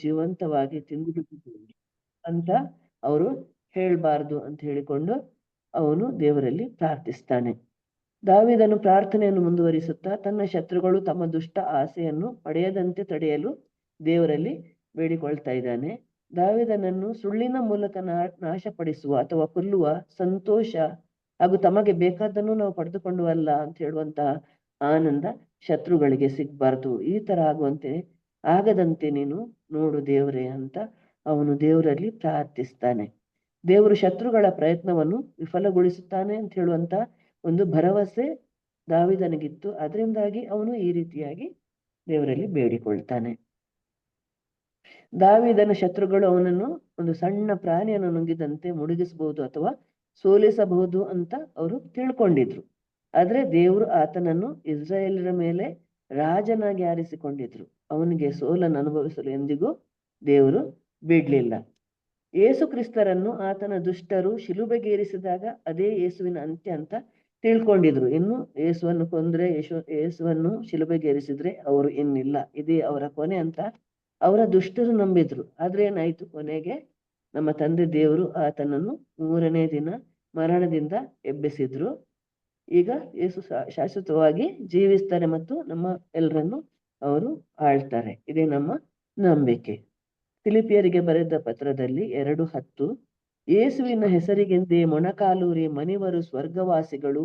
ಜೀವಂತವಾಗಿ ತಿಂದುಬಿಟ್ಟಿದ್ದೇನೆ ಅಂತ ಅವರು ಹೇಳ್ಬಾರ್ದು ಅಂತ ಹೇಳಿಕೊಂಡು ಅವನು ದೇವರಲ್ಲಿ ಪ್ರಾರ್ಥಿಸ್ತಾನೆ. ದಾವೀದನು ಪ್ರಾರ್ಥನೆಯನ್ನು ಮುಂದುವರಿಸುತ್ತಾ ತನ್ನ ಶತ್ರುಗಳು ತಮ್ಮ ದುಷ್ಟ ಆಸೆಯನ್ನು ಪಡೆಯದಂತೆ ತಡೆಯಲು ದೇವರಲ್ಲಿ ಬೇಡಿಕೊಳ್ತಾ ಇದ್ದಾನೆ. ದಾವೀದನನ್ನು ಸುಳ್ಳಿನ ಮೂಲಕ ನಾಶಪಡಿಸುವ ಅಥವಾ ಕೊಲ್ಲುವ ಸಂತೋಷ ಹಾಗೂ ತಮಗೆ ಬೇಕಾದನ್ನು ನಾವು ಪಡೆದುಕೊಂಡು ಅಲ್ಲ ಅಂತ ಹೇಳುವಂತಹ ಆನಂದ ಶತ್ರುಗಳಿಗೆ ಸಿಗ್ಬಾರ್ದು. ಈ ತರ ಆಗದಂತೆ ನೀನು ನೋಡು ದೇವರೇ ಅಂತ ಅವನು ದೇವರಲ್ಲಿ ಪ್ರಾರ್ಥಿಸ್ತಾನೆ. ದೇವರು ಶತ್ರುಗಳ ಪ್ರಯತ್ನವನ್ನು ವಿಫಲಗೊಳಿಸುತ್ತಾನೆ ಅಂತ ಹೇಳುವಂತ ಒಂದು ಭರವಸೆ ದಾವೀದನಿಗಿತ್ತು. ಅದರಿಂದಾಗಿ ಅವನು ಈ ರೀತಿಯಾಗಿ ದೇವರಲ್ಲಿ ಬೇಡಿಕೊಳ್ತಾನೆ. ದಾವೀದನ ಶತ್ರುಗಳು ಅವನನ್ನು ಒಂದು ಸಣ್ಣ ಪ್ರಾಣಿಯನ್ನು ನುಂಗಿದಂತೆ ಮುಳುಗಿಸಬಹುದು ಅಥವಾ ಸೋಲಿಸಬಹುದು ಅಂತ ಅವರು ತಿಳ್ಕೊಂಡಿದ್ರು. ಆದ್ರೆ ದೇವರು ಆತನನ್ನು ಇಸ್ರಾಯೇಲರ ಮೇಲೆ ರಾಜನಾಗಿ ಆರಿಸಿಕೊಂಡಿದ್ರು. ಅವನಿಗೆ ಸೋಲನ್ನು ಅನುಭವಿಸಲು ಎಂದಿಗೂ ದೇವರು ಬಿಡ್ಲಿಲ್ಲ. ಯೇಸು ಕ್ರಿಸ್ತರನ್ನು ಆತನ ದುಷ್ಟರು ಶಿಲುಬೆಗೇರಿಸಿದಾಗ ಅದೇ ಯೇಸುವಿನ ಅಂತ್ಯ ಅಂತ ತಿಳ್ಕೊಂಡಿದ್ರು. ಇನ್ನು ಯೇಸುವನ್ನು ಕೊಂದ್ರೆ ಯೇಸುವನ್ನು ಶಿಲುಬೆಗೇರಿಸಿದ್ರೆ ಅವರು ಇನ್ನಿಲ್ಲ, ಇದೇ ಅವರ ಕೊನೆ ಅಂತ ಅವರ ದುಷ್ಟರು ನಂಬಿದ್ರು. ಆದ್ರೆ ಏನಾಯ್ತು, ಕೊನೆಗೆ ನಮ್ಮ ತಂದೆ ದೇವರು ಆತನನ್ನು 3ನೇ ದಿನ ಮರಣದಿಂದ ಎಬ್ಬಿಸಿದ್ರು. ಈಗ ಯೇಸು ಶಾಶ್ವತವಾಗಿ ಜೀವಿಸ್ತಾರೆ ಮತ್ತು ನಮ್ಮ ಎಲ್ಲರನ್ನು ಅವರು ಆಳ್ತಾರೆ. ಇದೇ ನಮ್ಮ ನಂಬಿಕೆ. ಫಿಲಿಪಿಯರಿಗೆ ಬರೆದ ಪತ್ರದಲ್ಲಿ 2:10 ಯೇಸುವಿನ ಹೆಸರಿಗೆಂದೇ ಮೊಣಕಾಲೂರಿ ಮನಿವರು ಸ್ವರ್ಗವಾಸಿಗಳು,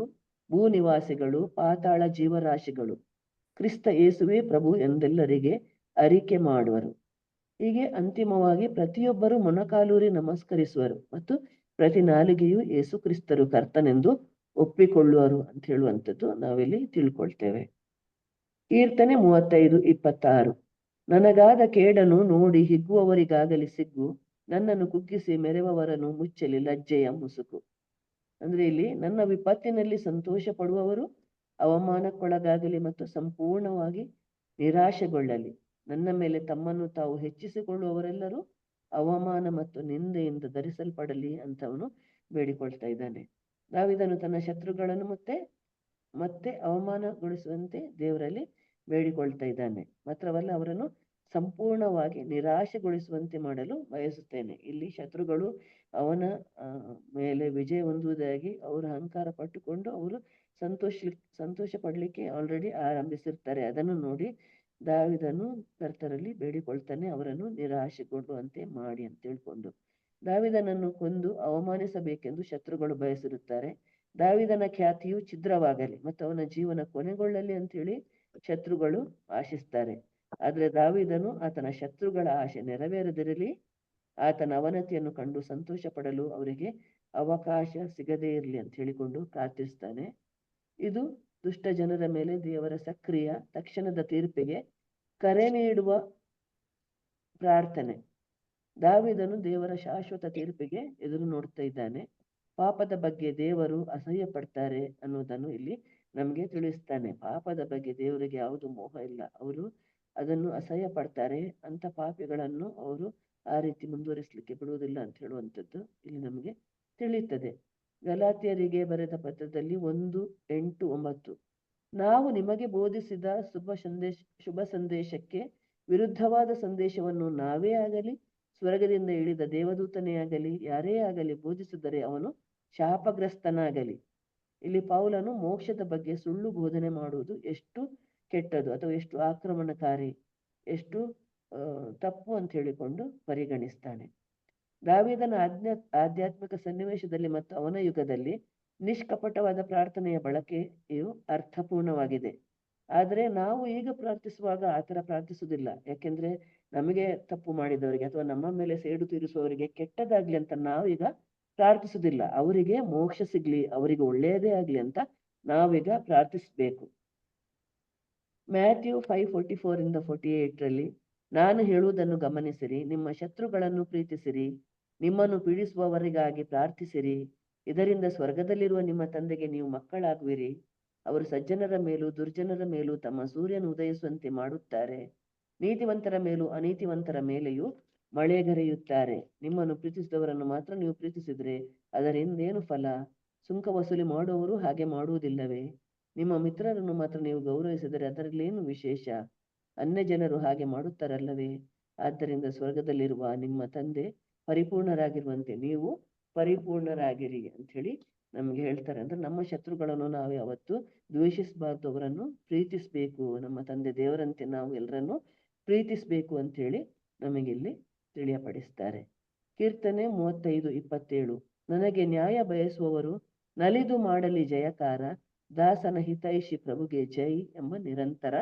ಭೂನಿವಾಸಿಗಳು, ಪಾತಾಳ ಜೀವರಾಶಿಗಳು ಕ್ರಿಸ್ತ ಯೇಸುವೇ ಪ್ರಭು ಎಂದೆಲ್ಲರಿಗೆ ಅರಿಕೆ ಮಾಡುವರು. ಹೀಗೆ ಅಂತಿಮವಾಗಿ ಪ್ರತಿಯೊಬ್ಬರು ಮೊಣಕಾಲೂರಿ ನಮಸ್ಕರಿಸುವರು ಮತ್ತು ಪ್ರತಿ ನಾಲಿಗೆಯು ಯೇಸು ಕ್ರಿಸ್ತರು ಕರ್ತನೆಂದು ಒಪ್ಪಿಕೊಳ್ಳುವರು ಅಂತ ಹೇಳುವಂಥದ್ದು ನಾವಿಲ್ಲಿ ತಿಳ್ಕೊಳ್ತೇವೆ. ಕೀರ್ತನೆ 35:26 ನನಗಾದ ಕೇಡನ್ನು ನೋಡಿ ಹಿಗ್ಗುವವರಿಗಾಗಲಿ ಸಿಗ್ಗು, ನನ್ನನ್ನು ಕುಗ್ಗಿಸಿ ಮೆರೆವವರನ್ನು ಮುಚ್ಚಲಿ ಲಜ್ಜೆಯ ಮುಸುಕು. ಅಂದ್ರೆ ಇಲ್ಲಿ ನನ್ನ ವಿಪತ್ತಿನಲ್ಲಿ ಸಂತೋಷ ಪಡುವವರು ಅವಮಾನಕ್ಕೊಳಗಾಗಲಿ ಮತ್ತು ಸಂಪೂರ್ಣವಾಗಿ ನಿರಾಶೆಗೊಳ್ಳಲಿ. ನನ್ನ ಮೇಲೆ ತಮ್ಮನ್ನು ತಾವು ಹೆಚ್ಚಿಸಿಕೊಳ್ಳುವವರೆಲ್ಲರೂ ಅವಮಾನ ಮತ್ತು ನಿಂದೆಯಿಂದ ಧರಿಸಲ್ಪಡಲಿ ಅಂತ ಅವನು ಬೇಡಿಕೊಳ್ತಾ ಇದ್ದಾನೆ. ದಾವೀದನು ತನ್ನ ಶತ್ರುಗಳನ್ನು ಮತ್ತೆ ಅವಮಾನಗೊಳಿಸುವಂತೆ ದೇವರಲ್ಲಿ ಬೇಡಿಕೊಳ್ತಾ ಇದ್ದಾನೆ. ಮಾತ್ರವಲ್ಲ, ಅವರನ್ನು ಸಂಪೂರ್ಣವಾಗಿ ನಿರಾಶೆಗೊಳಿಸುವಂತೆ ಮಾಡಲು ಬಯಸುತ್ತೇನೆ. ಇಲ್ಲಿ ಶತ್ರುಗಳು ಅವನ ಮೇಲೆ ವಿಜಯ ಹೊಂದುವುದಾಗಿ ಅವರು ಅಹಂಕಾರ ಪಟ್ಟುಕೊಂಡು ಅವರು ಸಂತೋಷ ಪಡ್ಲಿಕ್ಕೆ ಆಲ್ರೆಡಿ ಆರಂಭಿಸಿರ್ತಾರೆ. ಅದನ್ನು ನೋಡಿ ದಾವೀದನು ಕರ್ತರಲ್ಲಿ ಬೇಡಿಕೊಳ್ತಾನೆ, ಅವರನ್ನು ನಿರಾಶೆಗೊಳ್ಳುವಂತೆ ಮಾಡಿ ಅಂತ ತಿಳ್ಕೊಂಡು. ದಾವೀದನನ್ನು ಕೊಂದು ಅವಮಾನಿಸಬೇಕೆಂದು ಶತ್ರುಗಳು ಬಯಸಿರುತ್ತಾರೆ. ದಾವೀದನ ಖ್ಯಾತಿಯು ಛಿದ್ರವಾಗಲಿ ಮತ್ತು ಅವನ ಜೀವನ ಕೊನೆಗೊಳ್ಳಲಿ ಅಂತೇಳಿ ಶತ್ರುಗಳು ಆಶಿಸ್ತಾರೆ. ಆದ್ರೆ ದಾವೀದನು ಆತನ ಶತ್ರುಗಳ ಆಶೆ ನೆರವೇರದಿರಲಿ, ಆತನ ಅವನತಿಯನ್ನು ಕಂಡು ಸಂತೋಷ ಪಡಲು ಅವರಿಗೆ ಅವಕಾಶ ಸಿಗದೇ ಇರಲಿ ಅಂತ ಹೇಳಿಕೊಂಡು ಪ್ರಾರ್ಥಿಸ್ತಾನೆ. ಇದು ದುಷ್ಟ ಜನರ ಮೇಲೆ ದೇವರ ಸಕ್ರಿಯ ತಕ್ಷಣದ ತೀರ್ಪಿಗೆ ಕರೆ ನೀಡುವ ಪ್ರಾರ್ಥನೆ. ದಾವೀದನು ದೇವರ ಶಾಶ್ವತ ತೀರ್ಪಿಗೆ ಎದುರು ನೋಡ್ತಾ ಇದ್ದಾನೆ. ಪಾಪದ ಬಗ್ಗೆ ದೇವರು ಅಸಹ್ಯ ಪಡ್ತಾರೆ ಅನ್ನೋದನ್ನು ಇಲ್ಲಿ ನಮಗೆ ತಿಳಿಸ್ತಾನೆ. ಪಾಪದ ಬಗ್ಗೆ ದೇವರಿಗೆ ಯಾವುದು ಮೋಹ ಇಲ್ಲ, ಅವರು ಅದನ್ನು ಅಸಹ್ಯ ಪಡ್ತಾರೆ. ಅಂತ ಪಾಪಿಗಳನ್ನು ಅವರು ಆ ರೀತಿ ಮುಂದುವರಿಸಲಿಕ್ಕೆ ಬಿಡುವುದಿಲ್ಲ ಅಂತ ಹೇಳುವಂಥದ್ದು ಇಲ್ಲಿ ನಮಗೆ ತಿಳಿಯುತ್ತದೆ. ಗಲಾತ್ಯರಿಗೆ ಬರೆದ ಪತ್ರದಲ್ಲಿ 1:8-9 ನಾವು ನಿಮಗೆ ಬೋಧಿಸಿದ ಶುಭ ಸಂದೇಶಕ್ಕೆ ವಿರುದ್ಧವಾದ ಸಂದೇಶವನ್ನು ನಾವೇ ಆಗಲಿ ಸ್ವರ್ಗದಿಂದ ಇಳಿದ ದೇವದೂತನೇ ಆಗಲಿ ಯಾರೇ ಆಗಲಿ ಬೋಧಿಸಿದರೆ ಅವನು ಶಾಪಗ್ರಸ್ತನಾಗಲಿ. ಇಲ್ಲಿ ಪೌಲನು ಮೋಕ್ಷದ ಬಗ್ಗೆ ಸುಳ್ಳು ಬೋಧನೆ ಮಾಡುವುದು ಎಷ್ಟು ಕೆಟ್ಟದು ಅಥವಾ ಎಷ್ಟು ಆಕ್ರಮಣಕಾರಿ, ಎಷ್ಟು ತಪ್ಪು ಅಂತ ಹೇಳಿಕೊಂಡು ಪರಿಗಣಿಸ್ತಾನೆ. ದಾವೀದನ ಆಧ್ಯಾತ್ಮಿಕ ಸನ್ನಿವೇಶದಲ್ಲಿ ಮತ್ತು ಅವನ ಯುಗದಲ್ಲಿ ನಿಷ್ಕಪಟವಾದ ಪ್ರಾರ್ಥನೆಯ ಬಳಕೆಯು ಅರ್ಥಪೂರ್ಣವಾಗಿದೆ. ಆದರೆ ನಾವು ಈಗ ಪ್ರಾರ್ಥಿಸುವಾಗ ಆತರ ಪ್ರಾರ್ಥಿಸುವುದಿಲ್ಲ. ಯಾಕೆಂದ್ರೆ ನಮಗೆ ತಪ್ಪು ಮಾಡಿದವರಿಗೆ ಅಥವಾ ನಮ್ಮ ಮೇಲೆ ಸೇಡು ತೀರಿಸುವವರಿಗೆ ಕೆಟ್ಟದಾಗ್ಲಿ ಅಂತ ನಾವೀಗ ಪ್ರಾರ್ಥಿಸುವುದಿಲ್ಲ. ಅವರಿಗೆ ಮೋಕ್ಷ ಸಿಗ್ಲಿ, ಅವರಿಗೆ ಒಳ್ಳೆಯದೇ ಆಗ್ಲಿ ಅಂತ ನಾವೀಗ ಪ್ರಾರ್ಥಿಸ್ಬೇಕು. ಮ್ಯಾಥ್ಯೂ 5:44-48 ನಾನು ಹೇಳುವುದನ್ನು ಗಮನಿಸಿರಿ, ನಿಮ್ಮ ಶತ್ರುಗಳನ್ನು ಪ್ರೀತಿಸಿರಿ, ನಿಮ್ಮನ್ನು ಪೀಡಿಸುವವರಿಗಾಗಿ ಪ್ರಾರ್ಥಿಸಿರಿ, ಇದರಿಂದ ಸ್ವರ್ಗದಲ್ಲಿರುವ ನಿಮ್ಮ ತಂದೆಗೆ ನೀವು ಮಕ್ಕಳಾಗುವಿರಿ. ಅವರು ಸಜ್ಜನರ ಮೇಲೂ ದುರ್ಜನರ ಮೇಲೂ ತಮ್ಮ ಸೂರ್ಯನು ಉದಯಿಸುವಂತೆ ಮಾಡುತ್ತಾರೆ, ನೀತಿವಂತರ ಮೇಲೂ ಅನೀತಿವಂತರ ಮೇಲೆಯೂ ಮಳೆಗರೆಯುತ್ತಾರೆ. ನಿಮ್ಮನ್ನು ಪ್ರೀತಿಸಿದವರನ್ನು ಮಾತ್ರ ನೀವು ಪ್ರೀತಿಸಿದ್ರೆ ಅದರಿಂದೇನು ಫಲ? ಸುಂಕ ವಸೂಲಿ ಮಾಡುವವರು ಹಾಗೆ ಮಾಡುವುದಿಲ್ಲವೇ? ನಿಮ್ಮ ಮಿತ್ರರನ್ನು ಮಾತ್ರ ನೀವು ಗೌರವಿಸಿದರೆ ಅದರಲ್ಲೇನು ವಿಶೇಷ? ಅನ್ಯ ಜನರು ಹಾಗೆ ಮಾಡುತ್ತಾರಲ್ಲವೇ? ಆದ್ದರಿಂದ ಸ್ವರ್ಗದಲ್ಲಿರುವ ನಿಮ್ಮ ತಂದೆ ಪರಿಪೂರ್ಣರಾಗಿರುವಂತೆ ನೀವು ಪರಿಪೂರ್ಣರಾಗಿರಿ ಅಂತ ಹೇಳಿ ನಮ್ಗೆ ಹೇಳ್ತಾರೆ. ಅಂದ್ರೆ ನಮ್ಮ ಶತ್ರುಗಳನ್ನು ನಾವು ಯಾವತ್ತು ದ್ವೇಷಿಸಬಾರ್ದು, ಅವರನ್ನು ಪ್ರೀತಿಸ್ಬೇಕು. ನಮ್ಮ ತಂದೆ ದೇವರಂತೆ ನಾವು ಎಲ್ಲರನ್ನು ಪ್ರೀತಿಸ್ಬೇಕು ಅಂತ ಹೇಳಿ ನಮಗಿಲ್ಲಿ ತಿಳಿಯಪಡಿಸ್ತಾರೆ. ಕೀರ್ತನೆ 35:27 ನನಗೆ ನ್ಯಾಯ ಬಯಸುವವರು ನಲಿದು ಮಾಡಲಿ ಜಯಕಾರ, ದಾಸನ ಹಿತೈಷಿ ಪ್ರಭುಗೆ ಜೈ ಎಂಬ ನಿರಂತರ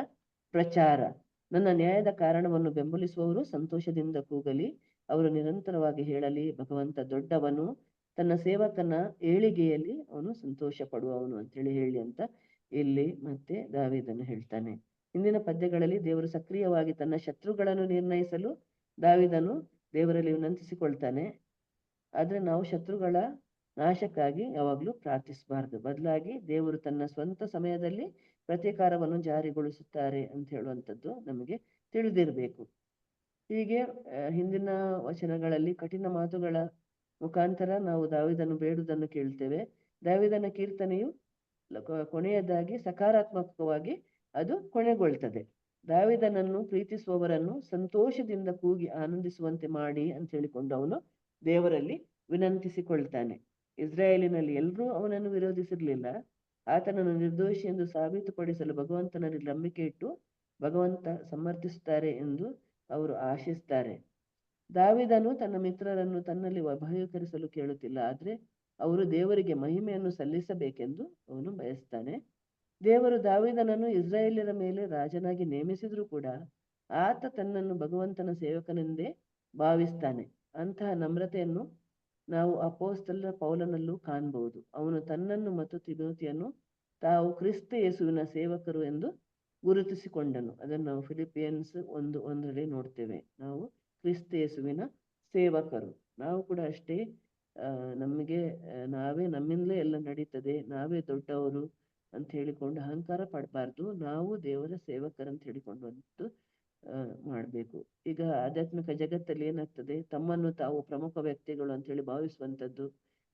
ಪ್ರಚಾರ. ನನ್ನ ನ್ಯಾಯದ ಕಾರಣವನ್ನು ಬೆಂಬಲಿಸುವವರು ಸಂತೋಷದಿಂದ ಕೂಗಲಿ, ಅವರು ನಿರಂತರವಾಗಿ ಹೇಳಲಿ, ಭಗವಂತ ದೊಡ್ಡವನು, ತನ್ನ ಸೇವಕನ ಏಳಿಗೆಯಲ್ಲಿ ಅವನು ಸಂತೋಷ ಪಡುವವನು ಅಂತೇಳಿ ಹೇಳಿ ಅಂತ ಇಲ್ಲಿ ಮತ್ತೆ ದಾವೀದನು ಹೇಳ್ತಾನೆ. ಹಿಂದಿನ ಪದ್ಯಗಳಲ್ಲಿ ದೇವರು ಸಕ್ರಿಯವಾಗಿ ತನ್ನ ಶತ್ರುಗಳನ್ನು ನಿರ್ಣಯಿಸಲು ದಾವೀದನು ದೇವರಲ್ಲಿ ವಿನಂತಿಸಿಕೊಳ್ತಾನೆ. ಆದ್ರೆ ನಾವು ಶತ್ರುಗಳ ನಾಶಕ್ಕಾಗಿ ಯಾವಾಗಲೂ ಪ್ರಾರ್ಥಿಸಬಾರ್ದು. ಬದಲಾಗಿ ದೇವರು ತನ್ನ ಸ್ವಂತ ಸಮಯದಲ್ಲಿ ಪ್ರತೀಕಾರವನ್ನು ಜಾರಿಗೊಳಿಸುತ್ತಾರೆ ಅಂತ ಹೇಳುವಂಥದ್ದು ನಮಗೆ ತಿಳಿದಿರಬೇಕು. ಹೀಗೆ ಹಿಂದಿನ ವಚನಗಳಲ್ಲಿ ಕಠಿಣ ಮಾತುಗಳ ಮುಖಾಂತರ ನಾವು ದಾವೀದನು ಬೇಡುವುದನ್ನು ಕೇಳ್ತೇವೆ. ದಾವೀದನ ಕೀರ್ತನೆಯು ಕೊನೆಯದಾಗಿ ಸಕಾರಾತ್ಮಕವಾಗಿ ಅದು ಕೊನೆಗೊಳ್ತದೆ. ದಾವೀದನನ್ನು ಪ್ರೀತಿಸುವವರನ್ನು ಸಂತೋಷದಿಂದ ಕೂಗಿ ಆನಂದಿಸುವಂತೆ ಮಾಡಿ ಅಂತ ಹೇಳಿಕೊಂಡು ಅವನು ದೇವರಲ್ಲಿ ವಿನಂತಿಸಿಕೊಳ್ತಾನೆ. ಇಸ್ರಾಯೇಲಿನಲ್ಲಿ ಎಲ್ಲರೂ ಅವನನ್ನು ವಿರೋಧಿಸಿರ್ಲಿಲ್ಲ. ಆತನನ್ನು ನಿರ್ದೋಷಿ ಎಂದು ಸಾಬೀತುಪಡಿಸಲು ಭಗವಂತನಲ್ಲಿ ನಂಬಿಕೆ ಇಟ್ಟು ಭಗವಂತ ಸಮರ್ಥಿಸುತ್ತಾರೆ ಎಂದು ಅವರು ಆಶಿಸ್ತಾರೆ. ದಾವೀದನು ತನ್ನ ಮಿತ್ರರನ್ನು ತನ್ನಲ್ಲಿ ಅಭಯಕರಿಸಲು ಕೇಳುತ್ತಿಲ್ಲ, ಆದ್ರೆ ಅವರು ದೇವರಿಗೆ ಮಹಿಮೆಯನ್ನು ಸಲ್ಲಿಸಬೇಕೆಂದು ಅವನು ಬಯಸ್ತಾನೆ. ದೇವರು ದಾವೀದನನ್ನು ಇಸ್ರಾಯೇಲ್ಯರ ಮೇಲೆ ರಾಜನಾಗಿ ನೇಮಿಸಿದ್ರೂ ಕೂಡ ಆತ ತನ್ನನ್ನು ಭಗವಂತನ ಸೇವಕನೆಂದೇ ಭಾವಿಸ್ತಾನೆ. ಅಂತಹ ನಮ್ರತೆಯನ್ನು ನಾವು ಅಪೊಸ್ತಲ ಪೌಲನಲ್ಲೂ ಕಾಣಬಹುದು. ಅವನು ತನ್ನನ್ನು ಮತ್ತು ತಿಮೋತಿಯನ್ನು ತಾವು ಕ್ರಿಸ್ತ ಯೇಸುವಿನ ಸೇವಕರು ಎಂದು ಗುರುತಿಸಿಕೊಂಡನು. ಅದನ್ನು ನಾವು ಫಿಲಿಪಿಯನ್ಸ್ 1:1 ನೋಡ್ತೇವೆ. ನಾವು ಕ್ರಿಸ್ತ ಯೇಸುವಿನ ಸೇವಕರು. ನಾವು ಕೂಡ ಅಷ್ಟೇ. ನಮಗೆ ನಾವೇ ನಮ್ಮಿಂದಲೇ ಎಲ್ಲ ನಡೀತದೆ, ನಾವೇ ದೊಡ್ಡವರು ಅಂತ ಹೇಳಿಕೊಂಡು ಅಹಂಕಾರ ಪಡಬಾರ್ದು. ನಾವು ದೇವರ ಸೇವಕರಂತ ಹೇಳಿಕೊಂಡು ಮಾಡಬೇಕು. ಈಗ ಆಧ್ಯಾತ್ಮಿಕ ಜಗತ್ತಲ್ಲಿ ಏನಾಗ್ತದೆ, ತಮ್ಮನ್ನು ತಾವು ಪ್ರಮುಖ ವ್ಯಕ್ತಿಗಳು ಅಂತ ಹೇಳಿ ಭಾವಿಸುವಂಥದ್ದು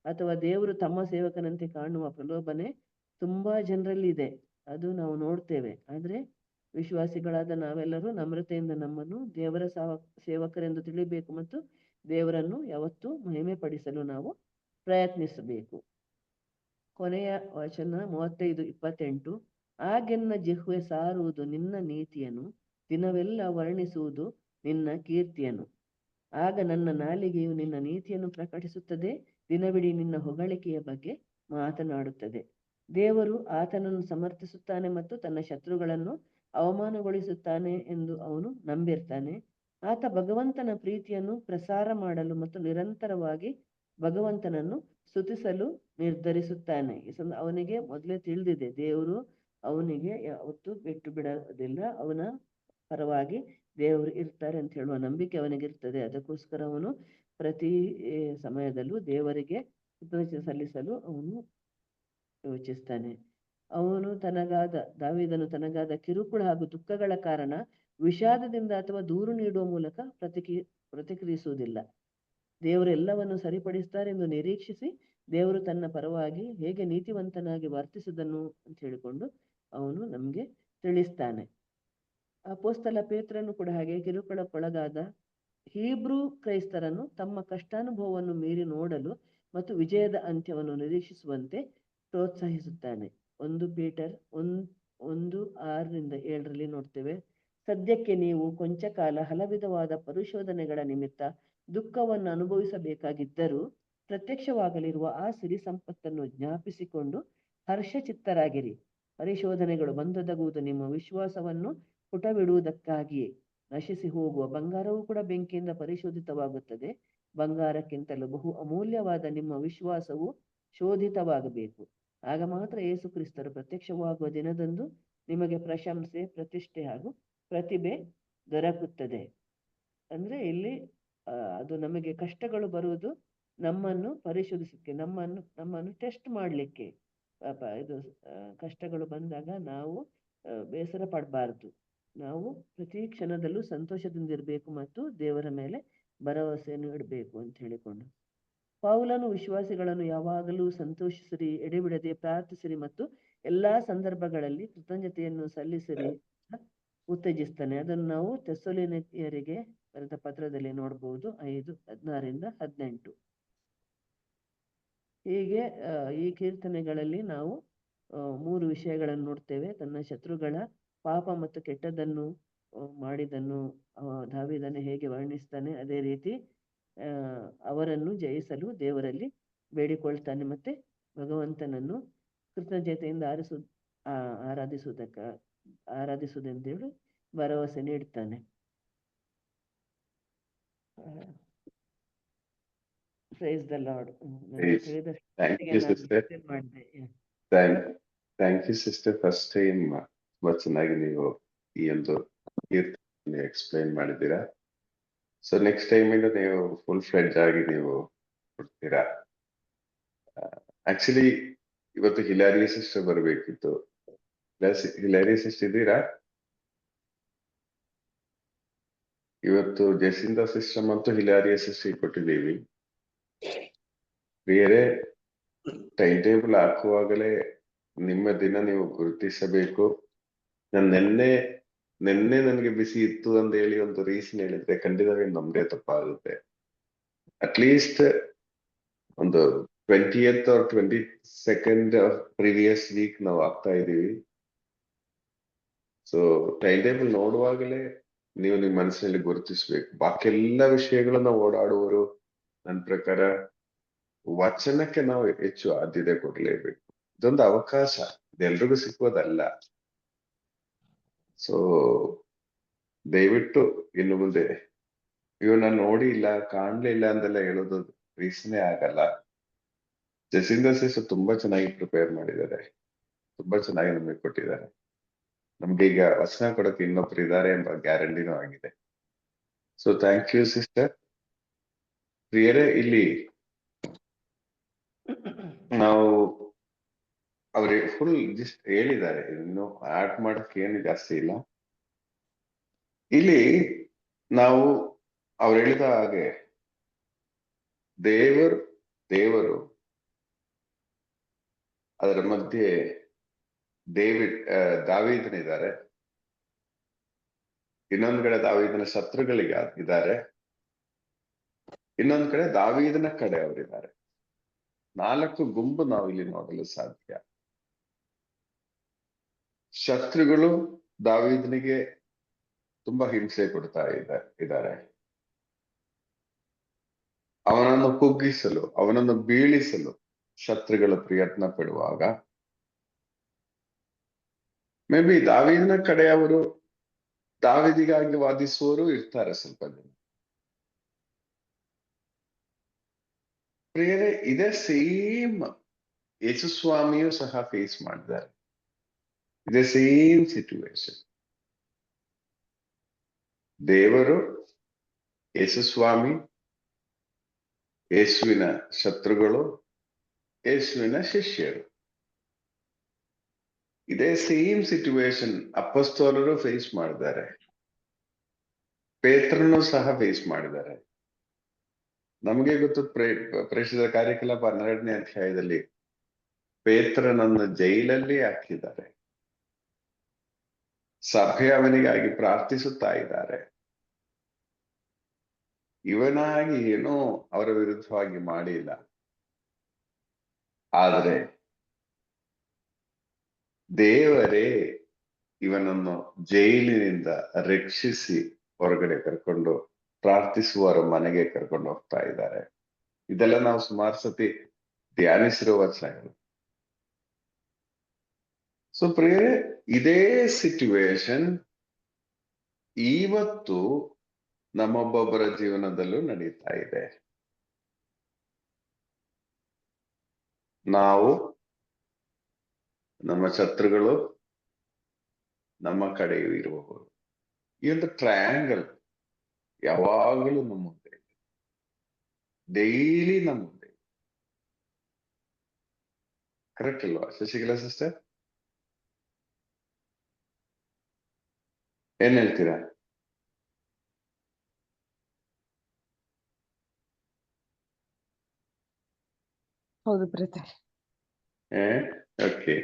ಅಥವಾ ದೇವರು ತಮ್ಮ ಸೇವಕನಂತೆ ಕಾಣುವ ಪ್ರಲೋಭನೆ ತುಂಬಾ ಜನರಲ್ಲಿ ಇದೆ. ಅದು ನಾವು ನೋಡ್ತೇವೆ. ಆದ್ರೆ ವಿಶ್ವಾಸಿಗಳಾದ ನಾವೆಲ್ಲರೂ ನಮ್ರತೆಯಿಂದ ನಮ್ಮನ್ನು ದೇವರ ಸೇವಕರೆಂದು ತಿಳಿಬೇಕು ಮತ್ತು ದೇವರನ್ನು ಯಾವತ್ತೂ ಮಹಿಮೆ ಪಡಿಸಲು ನಾವು ಪ್ರಯತ್ನಿಸಬೇಕು. ಕೊನೆಯ ವಚನ 35:28 ಆಗೆನ್ನ ಜಿಹ್ವೆ ಸಾರುವುದು ನಿನ್ನ ನೀತಿಯನ್ನು, ದಿನವೆಲ್ಲ ವರ್ಣಿಸುವುದು ನಿನ್ನ ಕೀರ್ತಿಯನ್ನು. ಆಗ ನನ್ನ ನಾಲಿಗೆಯು ನಿನ್ನ ನೀತಿಯನ್ನು ಪ್ರಕಟಿಸುತ್ತದೆ, ದಿನವಿಡೀ ನಿನ್ನ ಹೊಗಳಿಕೆಯ ಬಗ್ಗೆ ಮಾತನಾಡುತ್ತದೆ. ದೇವರು ಆತನನ್ನು ಸಮರ್ಥಿಸುತ್ತಾನೆ ಮತ್ತು ತನ್ನ ಶತ್ರುಗಳನ್ನು ಅವಮಾನಗೊಳಿಸುತ್ತಾನೆ ಎಂದು ಅವನು ನಂಬಿರ್ತಾನೆ. ಆತ ಭಗವಂತನ ಪ್ರೀತಿಯನ್ನು ಪ್ರಸಾರ ಮಾಡಲು ಮತ್ತು ನಿರಂತರವಾಗಿ ಭಗವಂತನನ್ನು ಸ್ತುತಿಸಲು ನಿರ್ಧರಿಸುತ್ತಾನೆ. ಅವನಿಗೆ ಮೊದಲೇ ತಿಳಿದಿದೆ, ದೇವರು ಅವನಿಗೆ ಯಾವತ್ತೂ ಬಿಟ್ಟು ಬಿಡೋದಿಲ್ಲ, ಅವನ ಪರವಾಗಿ ದೇವರು ಇರ್ತಾರೆ ಅಂತ ಹೇಳುವ ನಂಬಿಕೆ ಅವನಿಗಿರ್ತದೆ. ಅದಕ್ಕೋಸ್ಕರ ಅವನು ಪ್ರತಿ ಸಮಯದಲ್ಲೂ ದೇವರಿಗೆ ಕೃತಜ್ಞತೆ ಸಲ್ಲಿಸಲು ಅವನು ಯೋಚಿಸ್ತಾನೆ. ದಾವೀದನು ತನಗಾದ ಕಿರುಕುಳ ಹಾಗೂ ದುಃಖಗಳ ಕಾರಣ ವಿಷಾದದಿಂದ ಅಥವಾ ದೂರು ನೀಡುವ ಮೂಲಕ ಪ್ರತಿಕ್ರಿಯಿಸುವುದಿಲ್ಲ. ದೇವರು ಎಲ್ಲವನ್ನು ಸರಿಪಡಿಸ್ತಾರೆ ಎಂದು ನಿರೀಕ್ಷಿಸಿ ದೇವರು ತನ್ನ ಪರವಾಗಿ ಹೇಗೆ ನೀತಿವಂತನಾಗಿ ವರ್ತಿಸಿದನು ಅಂತ ಹೇಳಿಕೊಂಡು ಅವನು ನಮ್ಗೆ ತಿಳಿಸ್ತಾನೆ. ಅಪೊಸ್ತಲ ಪೇತ್ರನು ಕೂಡ ಹಾಗೆ ಕಿರುಕುಳಕ್ಕೊಳಗಾದ ಹೀಬ್ರೂ ಕ್ರೈಸ್ತರನ್ನು ತಮ್ಮ ಕಷ್ಟಾನುಭವವನ್ನು ಮೀರಿ ನೋಡಲು ಮತ್ತು ವಿಜಯದ ಅಂತ್ಯವನ್ನು ನಿರೀಕ್ಷಿಸುವಂತೆ ಪ್ರೋತ್ಸಾಹಿಸುತ್ತಾನೆ. 1 ಪೀಟರ್ 1:6-7 ನೋಡ್ತೇವೆ. ಸದ್ಯಕ್ಕೆ ನೀವು ಕೊಂಚ ಕಾಲ ಹಲವಿಧವಾದ ಪರಿಶೋಧನೆಗಳ ನಿಮಿತ್ತ ದುಃಖವನ್ನು ಅನುಭವಿಸಬೇಕಾಗಿದ್ದರೂ ಪ್ರತ್ಯಕ್ಷವಾಗಲಿರುವ ಆ ಸಿರಿ ಸಂಪತ್ತನ್ನು ಜ್ಞಾಪಿಸಿಕೊಂಡು ಹರ್ಷಚಿತ್ತರಾಗಿರಿ. ಪರಿಶೋಧನೆಗಳು ಬಂದೊದಗುವುದು ನಿಮ್ಮ ವಿಶ್ವಾಸವನ್ನು ಪುಟಬಿಡುವುದಕ್ಕಾಗಿಯೇ. ನಶಿಸಿ ಹೋಗುವ ಬಂಗಾರವೂ ಕೂಡ ಬೆಂಕಿಯಿಂದ ಪರಿಶೋಧಿತವಾಗುತ್ತದೆ. ಬಂಗಾರಕ್ಕಿಂತಲೂ ಬಹು ಅಮೂಲ್ಯವಾದ ನಿಮ್ಮ ವಿಶ್ವಾಸವು ಶೋಧಿತವಾಗಬೇಕು. ಆಗ ಮಾತ್ರ ಯೇಸು ಕ್ರಿಸ್ತರು ಪ್ರತ್ಯಕ್ಷವಾಗುವ ದಿನದಂದು ನಿಮಗೆ ಪ್ರಶಂಸೆ, ಪ್ರತಿಷ್ಠೆ ಹಾಗೂ ಪ್ರತಿಭೆ ದೊರಕುತ್ತದೆ. ಅಂದ್ರೆ ಇಲ್ಲಿ ಅದು ನಮಗೆ ಕಷ್ಟಗಳು ಬರುವುದು ನಮ್ಮನ್ನು ಪರಿಶೋಧಿಸಲಿಕ್ಕೆ, ನಮ್ಮನ್ನು ಟೆಸ್ಟ್ ಮಾಡಲಿಕ್ಕೆ. ಇದು ಕಷ್ಟಗಳು ಬಂದಾಗ ನಾವು ಬೇಸರ ಪಡಬಾರ್ದು. ನಾವು ಪ್ರತಿ ಕ್ಷಣದಲ್ಲೂ ಸಂತೋಷದಿಂದಿರಬೇಕು ಮತ್ತು ದೇವರ ಮೇಲೆ ಭರವಸೆಯನ್ನು ಇಡಬೇಕು ಅಂತ ಹೇಳಿಕೊಂಡು ಪೌಲನು ವಿಶ್ವಾಸಿಗಳನ್ನು ಯಾವಾಗಲೂ ಸಂತೋಷಿಸಿರಿ, ಎಡೆಬಿಡದೆ ಪ್ರಾರ್ಥಿಸಿರಿ ಮತ್ತು ಎಲ್ಲಾ ಸಂದರ್ಭಗಳಲ್ಲಿ ಕೃತಜ್ಞತೆಯನ್ನು ಸಲ್ಲಿಸಿರಿ ಉತ್ತೇಜಿಸ್ತಾನೆ. ಅದನ್ನು ನಾವು ಥೆಸಲೋನಿಕೇಯರಿಗೆ ಬರೆದ ಪತ್ರದಲ್ಲಿ ನೋಡಬಹುದು 5:16-18. ಹೀಗೆ ಈ ಕೀರ್ತನೆಗಳಲ್ಲಿ ನಾವು 3 ವಿಷಯಗಳನ್ನು ನೋಡ್ತೇವೆ. ತನ್ನ ಶತ್ರುಗಳ ಪಾಪ ಮತ್ತು ಕೆಟ್ಟದ್ದನ್ನು ಮಾಡಿದನ್ನು ದಾವೀದನು ಹೇಗೆ ವರ್ಣಿಸ್ತಾನೆ, ಅದೇ ರೀತಿ ಅವರನ್ನು ಜಯಿಸಲು ದೇವರಲ್ಲಿ ಬೇಡಿಕೊಳ್ತಾನೆ, ಮತ್ತೆ ಭಗವಂತನನ್ನು ಕೃತಜ್ಞತೆಯಿಂದ ಆರಾಧಿಸುವುದೆಂದೇಳಿ ಭರವಸೆ ನೀಡ್ತಾನೆ. Praise the Lord. Thank you sister. First time ತುಂಬಾ ಚೆನ್ನಾಗಿ ನೀವು ಈ ಒಂದು ಕೀರ್ತನೆ ಎಕ್ಸ್ಪ್ಲೈನ್ ಮಾಡಿದ್ದೀರಾ. ಸೊ ನೆಕ್ಸ್ಟ್ ಟೈಮ್ ಇಂದ ನೀವು ಫುಲ್ ಫ್ಲೆಡ್ಜ್ ಆಗಿ ನೀವು ಕೊಡ್ತೀರಾ. ಆಕ್ಚುಲಿ ಇವತ್ತು ಹಿಲಾರಿ ಸಿಸ್ಟರ್ ಬರಬೇಕಿತ್ತು. ಹಿಲಾರಿ ಸಿಸ್ಟರ್ ಇದ್ದೀರಾ? ಇವತ್ತು ಜೆಸಿಂದಾ ಸಿಸ್ಟರ್ ಮತ್ತು ಹಿಲಾರಿಯ ಸಿಸ್ಟರ್ ಕೊಟ್ಟಿದ್ದೀವಿ. ಬೇರೆ ಟೈಮ್ ಟೇಬಲ್ ಹಾಕುವಾಗಲೇ ನಿಮ್ಮ ದಿನ ನೀವು ಗುರುತಿಸಬೇಕು. ನಾನು ನಿನ್ನೆ ನನಗೆ ಬಿಸಿ ಇತ್ತು ಅಂತ ಹೇಳಿ ಒಂದು ರೀಸನ್ ಹೇಳಿದ್ರೆ ಖಂಡಿತವಾಗಿ ನಮ್ದೇ ತಪ್ಪಾಗುತ್ತೆ. ಅಟ್ಲೀಸ್ಟ್ ಒಂದು 20th or 22nd previous weak ನಾವು ಆಗ್ತಾ ಇದೀವಿ. ಸೊ ಟೈಮ್ ಟೇಬಲ್ ನೋಡುವಾಗಲೇ ನೀವು ನಿಮ್ಮ ಮನಸ್ಸಿನಲ್ಲಿ ಗುರುತಿಸ್ಬೇಕು. ಬಾಕಿ ಎಲ್ಲ ವಿಷಯಗಳನ್ನ ಓಡಾಡುವರು ನನ್ನ ಪ್ರಕಾರ ವಚನಕ್ಕೆ ನಾವು ಹೆಚ್ಚು ಆದ್ಯತೆ ಕೊಡಲೇಬೇಕು. ಇದೊಂದು ಅವಕಾಶ, ಇದೆಲ್ರಿಗೂ ಸಿಕ್ಕೋದಲ್ಲ. ಸೊ ದಯವಿಟ್ಟು ಇನ್ನು ಮುಂದೆ ಇವನ್ನ ನೋಡಿ ಇಲ್ಲ ಕಾಣ್ಲಿಲ್ಲ ಅಂತೆಲ್ಲ ಹೇಳೋದು ರೀಸನೇ ಆಗಲ್ಲ. ಜೆಸಿಂದಾ ಸಿಸ್ಟರ್ ತುಂಬಾ ಚೆನ್ನಾಗಿ ಪ್ರಿಪೇರ್ ಮಾಡಿದ್ದಾರೆ, ತುಂಬಾ ಚೆನ್ನಾಗಿ ನಮಗೆ ಕೊಟ್ಟಿದ್ದಾರೆ. ನಮ್ಗೆ ಈಗ ವಚನ ಕೊಡಕ್ಕೆ ಇನ್ನೊಬ್ರು ಇದ್ದಾರೆ ಎಂಬ ಗ್ಯಾರಂಟಿನೂ ಆಗಿದೆ. So thank you sister. ಪ್ರಿಯರೇ, ಇಲ್ಲಿ ನಾವು ಅವ್ರಿಗೆ ಫುಲ್ ಜಸ್ಟ್ ಹೇಳಿದ್ದಾರೆ, ಇನ್ನು ಆಡ್ ಮಾಡಕ್ ಏನು ಜಾಸ್ತಿ ಇಲ್ಲ. ಇಲ್ಲಿ ನಾವು ಅವ್ರು ಹೇಳಿದ ಹಾಗೆ ದೇವರು ಅದರ ಮಧ್ಯೆ ದಾವೀದನಿದ್ದಾರೆ, ಇನ್ನೊಂದ್ ಕಡೆ ದಾವೀದನ ಶತ್ರುಗಳಿಗೆ ಇದ್ದಾರೆ, ಇನ್ನೊಂದ್ ಕಡೆ ದಾವೀದನ ಕಡೆ ಅವರಿದ್ದಾರೆ. 4 ಗುಂಪು ನಾವು ಇಲ್ಲಿ ನೋಡಲು ಸಾಧ್ಯ. ಶತ್ರುಗಳು ದಾವೀದನಿಗೆ ತುಂಬಾ ಹಿಂಸೆ ಕೊಡ್ತಾ ಇದ್ದಾರೆ. ಅವನನ್ನು ಕುಗ್ಗಿಸಲು, ಅವನನ್ನು ಬೀಳಿಸಲು ಶತ್ರುಗಳು ಪ್ರಯತ್ನ ಪಡುವಾಗ ಮೇ ಬಿ ದಾವೀದನ ಕಡೆಯವರು ದಾವೀದಿಗಾಗಿ ವಾದಿಸುವವರು ಇರ್ತಾರೆ ಸ್ವಲ್ಪ ಜನ. ಪ್ರಿಯರೇ, ಇದೇ ಸೇಮ್ ಯೇಸುಸ್ವಾಮಿಯು ಸಹ ಫೇಸ್ ಮಾಡಿದ್ದಾರೆ. ಇದೇ ಸೇಮ್ ಸಿಚುವೇಶನ್. ದೇವರು, ಯೇಸುಸ್ವಾಮಿ, ಯೇಸುವಿನ ಶತ್ರುಗಳು, ಯೇಸುವಿನ ಶಿಷ್ಯರು, ಇದೇ ಸೇಮ್ ಸಿಚುವೇಶನ್ ಅಪೊಸ್ತಲರು ಫೇಸ್ ಮಾಡಿದ್ದಾರೆ. ಪೇತ್ರನು ಸಹ ಫೇಸ್ ಮಾಡಿದ್ದಾರೆ. ನಮಗೆ ಗೊತ್ತು, ಪ್ರೇಷಿತ ಕಾರ್ಯಕಲಾಪ 12ನೇ ಅಧ್ಯಾಯದಲ್ಲಿ ಪೇತ್ರನನ್ನು ಜೈಲಲ್ಲಿ ಹಾಕಿದ್ದಾರೆ. ಸಭೆ ಅವನಿಗಾಗಿ ಪ್ರಾರ್ಥಿಸುತ್ತಾ ಇದ್ದಾರೆ. ಇವನಾಗಿ ಏನೋ ಅವರ ವಿರುದ್ಧವಾಗಿ ಮಾಡಿಲ್ಲ, ಆದರೆ ದೇವರೇ ಇವನನ್ನು ಜೈಲಿನಿಂದ ರಕ್ಷಿಸಿ ಹೊರಗಡೆ ಕರ್ಕೊಂಡು ಪ್ರಾರ್ಥಿಸುವವರ ಮನೆಗೆ ಕರ್ಕೊಂಡು ಹೋಗ್ತಾ ಇದ್ದಾರೆ. ಇದೆಲ್ಲ ನಾವು ಸುಮಾರು ಸತಿ ಧ್ಯಾನಿಸಿರುವ ವಚನಗಳು. ಸೊ ಪ್ರಿಯರೇ, ಇದೇ ಸಿಚುವೇಶನ್ ಇವತ್ತು ನಮ್ಮೊಬ್ಬೊಬ್ಬರ ಜೀವನದಲ್ಲೂ ನಡೀತಾ ಇದೆ. ನಾವು, ನಮ್ಮ ಶತ್ರುಗಳು, ನಮ್ಮ ಕಡೆಯೂ ಇರುವವರು, ಈ ಒಂದು ಟ್ರಯಾಂಗಲ್ ಯಾವಾಗಲೂ ನಮ್ಮ ಮುಂದೆ ಇದೆ, ಡೈಲಿ ನಮ್ಮ ಮುಂದೆ. ಕರೆಕ್ಟ್ ಅಲ್ವಾ ಶಶಿಕಲಾ ಸಿಸ್ಟರ್? ಏನ್ ಹೇಳ್ತೀರಾ? ಹೌದು ಬ್ರದರ್. ಓಕೆ,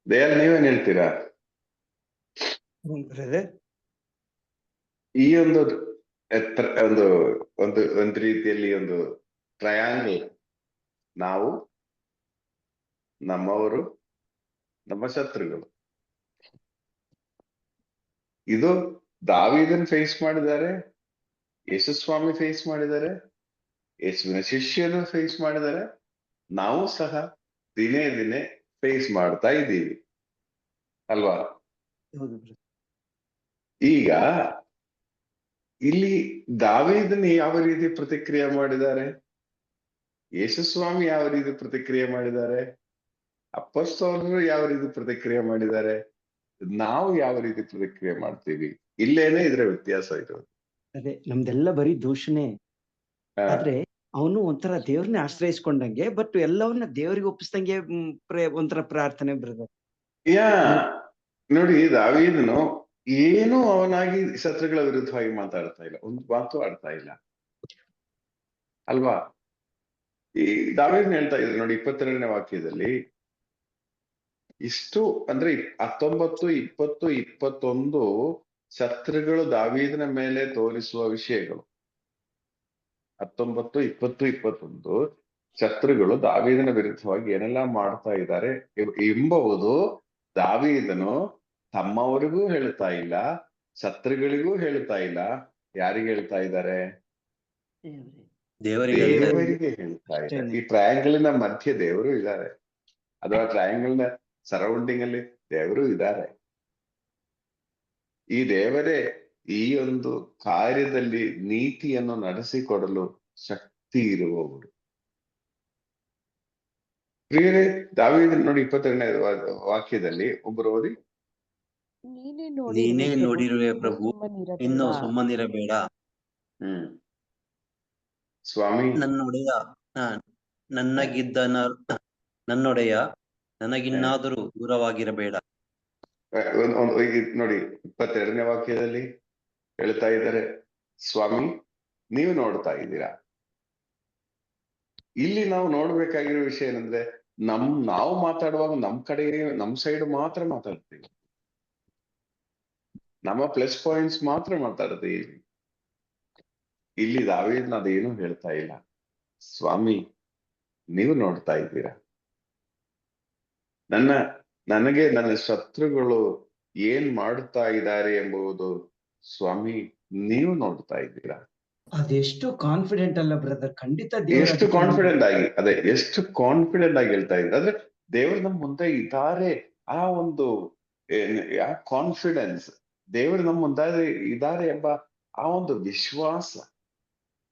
ದಯಾಲ್ ನೀವೇನ್ ಹೇಳ್ತೀರಾ? ಬ್ರದರ್, ಈ ಒಂದು ಎತ್ತರ ಒಂದು ರೀತಿಯಲ್ಲಿ ಒಂದು ಟ್ರಯಾಂಗಲ್. ನಾವು, ನಮ್ಮವರು, ನಮ್ಮ ಶತ್ರುಗಳು. ಇದು ದಾವೀದನ್ ಫೇಸ್ ಮಾಡಿದ್ದಾರೆ, ಯೇಸುಸ್ವಾಮಿ ಫೇಸ್ ಮಾಡಿದ್ದಾರೆ, ಯೇಸುವಿನ ಶಿಷ್ಯರು ಫೇಸ್ ಮಾಡಿದ್ದಾರೆ. ನಾವು ಸಹ ದಿನೇ ದಿನೇ ಫೇಸ್ ಮಾಡ್ತಾ ಇದ್ದೀವಿ ಅಲ್ವಾ? ಹೌದು ಬ್ರದರ್. ಈಗ ಇಲ್ಲಿ ದಾವೀದನ್ ಯಾವ ರೀತಿ ಪ್ರತಿಕ್ರಿಯೆ ಮಾಡಿದ್ದಾರೆ, ಯೇಸುಸ್ವಾಮಿ ಯಾವ ರೀತಿ ಪ್ರತಿಕ್ರಿಯೆ ಮಾಡಿದ್ದಾರೆ, ಅಪೊಸ್ತಲರು ಯಾವ ರೀತಿ ಪ್ರತಿಕ್ರಿಯೆ ಮಾಡಿದ್ದಾರೆ, ನಾವು ಯಾವ ರೀತಿ ಪ್ರತಿಕ್ರಿಯೆ ಮಾಡ್ತೀವಿ, ಇಲ್ಲೇನೆ ಇದ್ರ ವ್ಯತ್ಯಾಸ ಇರೋದು. ಅದೇ ನಮ್ದೆಲ್ಲ ಬರೀ ದೂಷಣೆ. ಆ, ಆದ್ರೆ ಅವನು ಒಂಥರ ದೇವ್ರನ್ನೇ ಆಶ್ರಯಿಸ್ಕೊಂಡಂಗೆ, ಬಟ್ ಎಲ್ಲವನ್ನ ದೇವ್ರಿಗೆ ಒಪ್ಪಿಸ್ದಂಗೆ ಒಂಥರ ಪ್ರಾರ್ಥನೆ ಬ್ರದರ್. ಯಾ ನೋಡಿ, ದಾವೀದನು ಏನು ಅವನಾಗಿ ಶತ್ರುಗಳ ವಿರುದ್ಧವಾಗಿ ಮಾತಾಡ್ತಾ ಇಲ್ಲ, ಒಂದು ಮಾತು ಆಡ್ತಾ ಇಲ್ಲ ಅಲ್ವಾ? ಈ ದಾವೀದನ್ ಹೇಳ್ತಾ ಇದ್ರು ನೋಡಿ 22ನೇ ವಾಕ್ಯದಲ್ಲಿ, ಇಷ್ಟು ಅಂದ್ರೆ 19, 20, 21 ಶತ್ರುಗಳು ದಾವೀದನ ಮೇಲೆ ತೋರಿಸುವ ವಿಷಯಗಳು. 19, 20, 21 ಶತ್ರುಗಳು ದಾವೀದನ ವಿರುದ್ಧವಾಗಿ ಏನೆಲ್ಲ ಮಾಡ್ತಾ ಇದ್ದಾರೆ ಎಂಬುದು ದಾವೀದನು ತಮ್ಮವರಿಗೂ ಹೇಳ್ತಾ ಇಲ್ಲ, ಶತ್ರುಗಳಿಗೂ ಹೇಳ್ತಾ ಇಲ್ಲ. ಯಾರಿಗೆ ಹೇಳ್ತಾ ಇದ್ದಾರೆ? ದೇವರೇ. ದೇವರಿಗೆ ಹೇಳ್ತಾ ಇದ್ದಾರೆ. ಈ ಟ್ರಯಾಂಗಲ್ನ ಮಧ್ಯೆ ದೇವರು ಇದ್ದಾರೆ, ಅಥವಾ ಟ್ರಯಾಂಗಲ್ನ ಸರೌಂಡಿಂಗ್ ಅಲ್ಲಿ ದೇವರು ಇದ್ದಾರೆ. ಈ ದೇವರೇ ಈ ಒಂದು ಕಾರ್ಯದಲ್ಲಿ ನೀತಿಯನ್ನು ನಡೆಸಿಕೊಡಲು ಶಕ್ತಿ ಇರುವವರು. ಪ್ರಿಯರೇ, ದಾವೀದನ್ ನೋಡಿ 22ನೇ ವಾಕ್ಯದಲ್ಲಿ ಒಬ್ಬರು ಓದಿ. ನೀನೇ ನೋಡಿರುವೆ ಪ್ರಭು, ಇನ್ನು ಸುಮ್ಮನಿರಬೇಡ. ಸುಮ್ಮನಿರಬೇಡ. ಸ್ವಾಮಿ, ನನ್ನೊಡೆಯ ನನ್ನೊಡೆಯ ನನಗಿನ್ನಾದರೂ ದೂರವಾಗಿರಬೇಡ. ನೋಡಿ 22ನೇ ವಾಕ್ಯದಲ್ಲಿ ಹೇಳ್ತಾ ಇದ್ದಾರೆ, ಸ್ವಾಮಿ ನೀವು ನೋಡ್ತಾ ಇದ್ದೀರಾ. ಇಲ್ಲಿ ನಾವು ನೋಡ್ಬೇಕಾಗಿರೋ ವಿಷಯ ಏನಂದ್ರೆ, ನಾವು ಮಾತಾಡುವಾಗ ನಮ್ ಸೈಡ್ ಮಾತ್ರ ಮಾತಾಡ್ತೀವಿ, ನಮ್ಮ ಪ್ಲಸ್ ಪಾಯಿಂಟ್ಸ್ ಮಾತ್ರ ಮಾತಾಡ್ತೀವಿ. ಇಲ್ಲಿ ದಾವೀದನ ಅದೇನು ಹೇಳ್ತಾ ಇಲ್ಲ. ಸ್ವಾಮಿ ನೀವು ನೋಡ್ತಾ ಇದ್ದೀರಾ, ನನಗೆ ನನ್ನ ಶತ್ರುಗಳು ಏನ್ ಮಾಡ್ತಾ ಇದ್ದಾರೆ ಎಂಬುದು ಸ್ವಾಮಿ ನೀವು ನೋಡ್ತಾ ಇದ್ದೀರಾ. ಅದೆಷ್ಟು ಕಾನ್ಫಿಡೆಂಟ್ ಅಲ್ಲ ಬ್ರದರ್, ಖಂಡಿತ ಎಷ್ಟು ಕಾನ್ಫಿಡೆಂಟ್ ಆಗಿ, ಅದೇ ಎಷ್ಟು ಕಾನ್ಫಿಡೆಂಟ್ ಆಗಿ ಹೇಳ್ತಾ ಇದ್ದಾರೆ. ಅಂದ್ರೆ ದೇವರು ನಮ್ಮ ಮುಂದೆ ಇದ್ದಾರೆ, ಆ ಒಂದು ಕಾನ್ಫಿಡೆನ್ಸ್, ದೇವರು ನಮ್ಮ ಮುಂದೆ ಇದ್ದಾರೆ ಎಂಬ ಆ ಒಂದು ವಿಶ್ವಾಸ.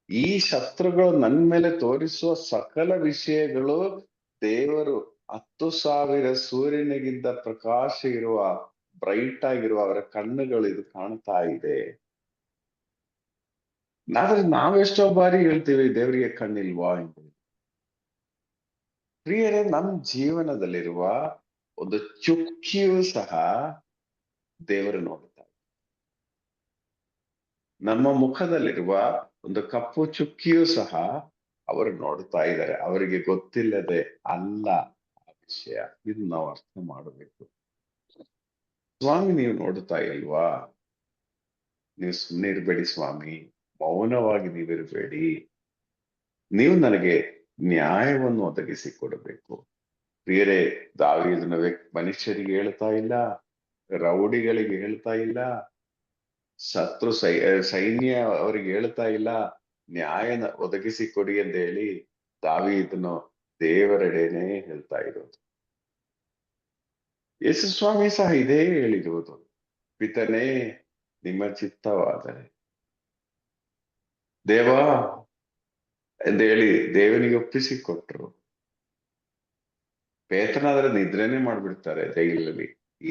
ಈ ಶತ್ರುಗಳು ನನ್ನ ಮೇಲೆ ತೋರಿಸುವ ಸಕಲ ವಿಷಯಗಳು ದೇವರು 10,000 ಸೂರ್ಯನಿಗಿಂತ ಪ್ರಕಾಶ ಇರುವ, ಬ್ರೈಟ್ ಆಗಿರುವ ಅವರ ಕಣ್ಣುಗಳು ಇದು ಕಾಣ್ತಾ ಇದೆ. ಆದ್ರೆ ನಾವೆಷ್ಟೋ ಬಾರಿ ಹೇಳ್ತೀವಿ ದೇವರಿಗೆ ಕಣ್ಣಿಲ್ವಾ ಎಂದು. ಪ್ರಿಯರೇ, ನಮ್ಮ ಜೀವನದಲ್ಲಿರುವ ಒಂದು ಚುಕ್ಕಿಯೂ ಸಹ ದೇವರು ನೋಡ್ತಾರೆ. ನಮ್ಮ ಮುಖದಲ್ಲಿರುವ ಒಂದು ಕಪ್ಪು ಚುಕ್ಕಿಯೂ ಸಹ ಅವರು ನೋಡ್ತಾ ಇದ್ದಾರೆ. ಅವರಿಗೆ ಗೊತ್ತಿಲ್ಲದೆ ಅಲ್ಲ ಆ ವಿಷಯ. ಇದು ನಾವು ಅರ್ಥ ಮಾಡಬೇಕು. ಸ್ವಾಮಿ ನೀವು ನೋಡ್ತಾ ಇಲ್ವಾ? ನೀವು ಸುಮ್ಮನೆ ಇರಬೇಡಿ ಸ್ವಾಮಿ, ಮೌನವಾಗಿ ನೀವಿರಬೇಡಿ. ನೀವು ನನಗೆ ನ್ಯಾಯವನ್ನು ಒದಗಿಸಿ ಕೊಡಬೇಕು. ಪ್ರಿಯರೇ, ದಾವೀದನ ಮನುಷ್ಯರಿಗೆ ಹೇಳ್ತಾ ಇಲ್ಲ, ರೌಡಿಗಳಿಗೆ ಹೇಳ್ತಾ ಇಲ್ಲ, ಶತ್ರು ಸೈನ್ಯ ಅವರಿಗೆ ಹೇಳ್ತಾ ಇಲ್ಲ, ನ್ಯಾಯನ ಒದಗಿಸಿ ಕೊಡಿ ಅಂತ ಹೇಳಿ ದಾವೀದನು ದೇವರೆಡೆನೇ ಹೇಳ್ತಾ ಇರೋದು. ಯೇಸುಸ್ವಾಮಿ ಸಹ ಇದೇ ಹೇಳಿರುವುದು, ಪಿತನೇ ನಿಮ್ಮ ಚಿತ್ತವಾದರೆ. ದೇವಾ ಎಂದು ಹೇಳಿ ದೇವನಿಗೆ ಒಪ್ಪಿಸಿಕೊಟ್ರು. ಪೇತ್ರನಾದ್ರೆ ನಿದ್ರೆನೇ ಮಾಡ್ಬಿಡ್ತಾರೆ ಜೈಲಲ್ಲಿ,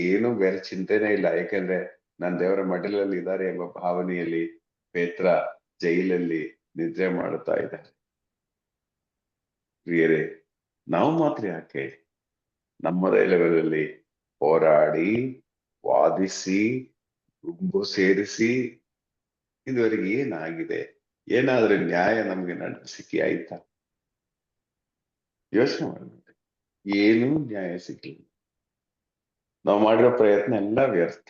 ಏನು ಬೇರೆ ಚಿಂತೆನೇ ಇಲ್ಲ. ಯಾಕೆಂದ್ರೆ ನಾನು ದೇವರ ಮಡಿಲಲ್ಲಿ ಇದ್ದಾರೆ ಎಂಬ ಭಾವನೆಯಲ್ಲಿ ಪೇತ್ರ ಜೈಲಲ್ಲಿ ನಿದ್ರೆ ಮಾಡುತ್ತಾ ಇದ್ದಾರೆ. ಪ್ರಿಯರೇ, ನಾವು ಮಾತ್ರ ಯಾಕೆ ನಮ್ಮದೇ ಲೆವೆಲಲ್ಲಿ ಹೋರಾಡಿ, ವಾದಿಸಿ, ಗುಂಪು ಸೇರಿಸಿ ಇದುವರೆಗೆ ಏನಾಗಿದೆ? ಏನಾದ್ರೂ ನ್ಯಾಯ ನಮ್ಗೆ ಸಿಕ್ಕಿ ಆಯ್ತಾ? ಯೋಚನೆ ಮಾಡಬೇಕು. ಏನೂ ನ್ಯಾಯ ಸಿಕ್ಕಿಲ್ಲ. ನಾವು ಮಾಡಿರೋ ಪ್ರಯತ್ನ ಎಲ್ಲ ವ್ಯರ್ಥ.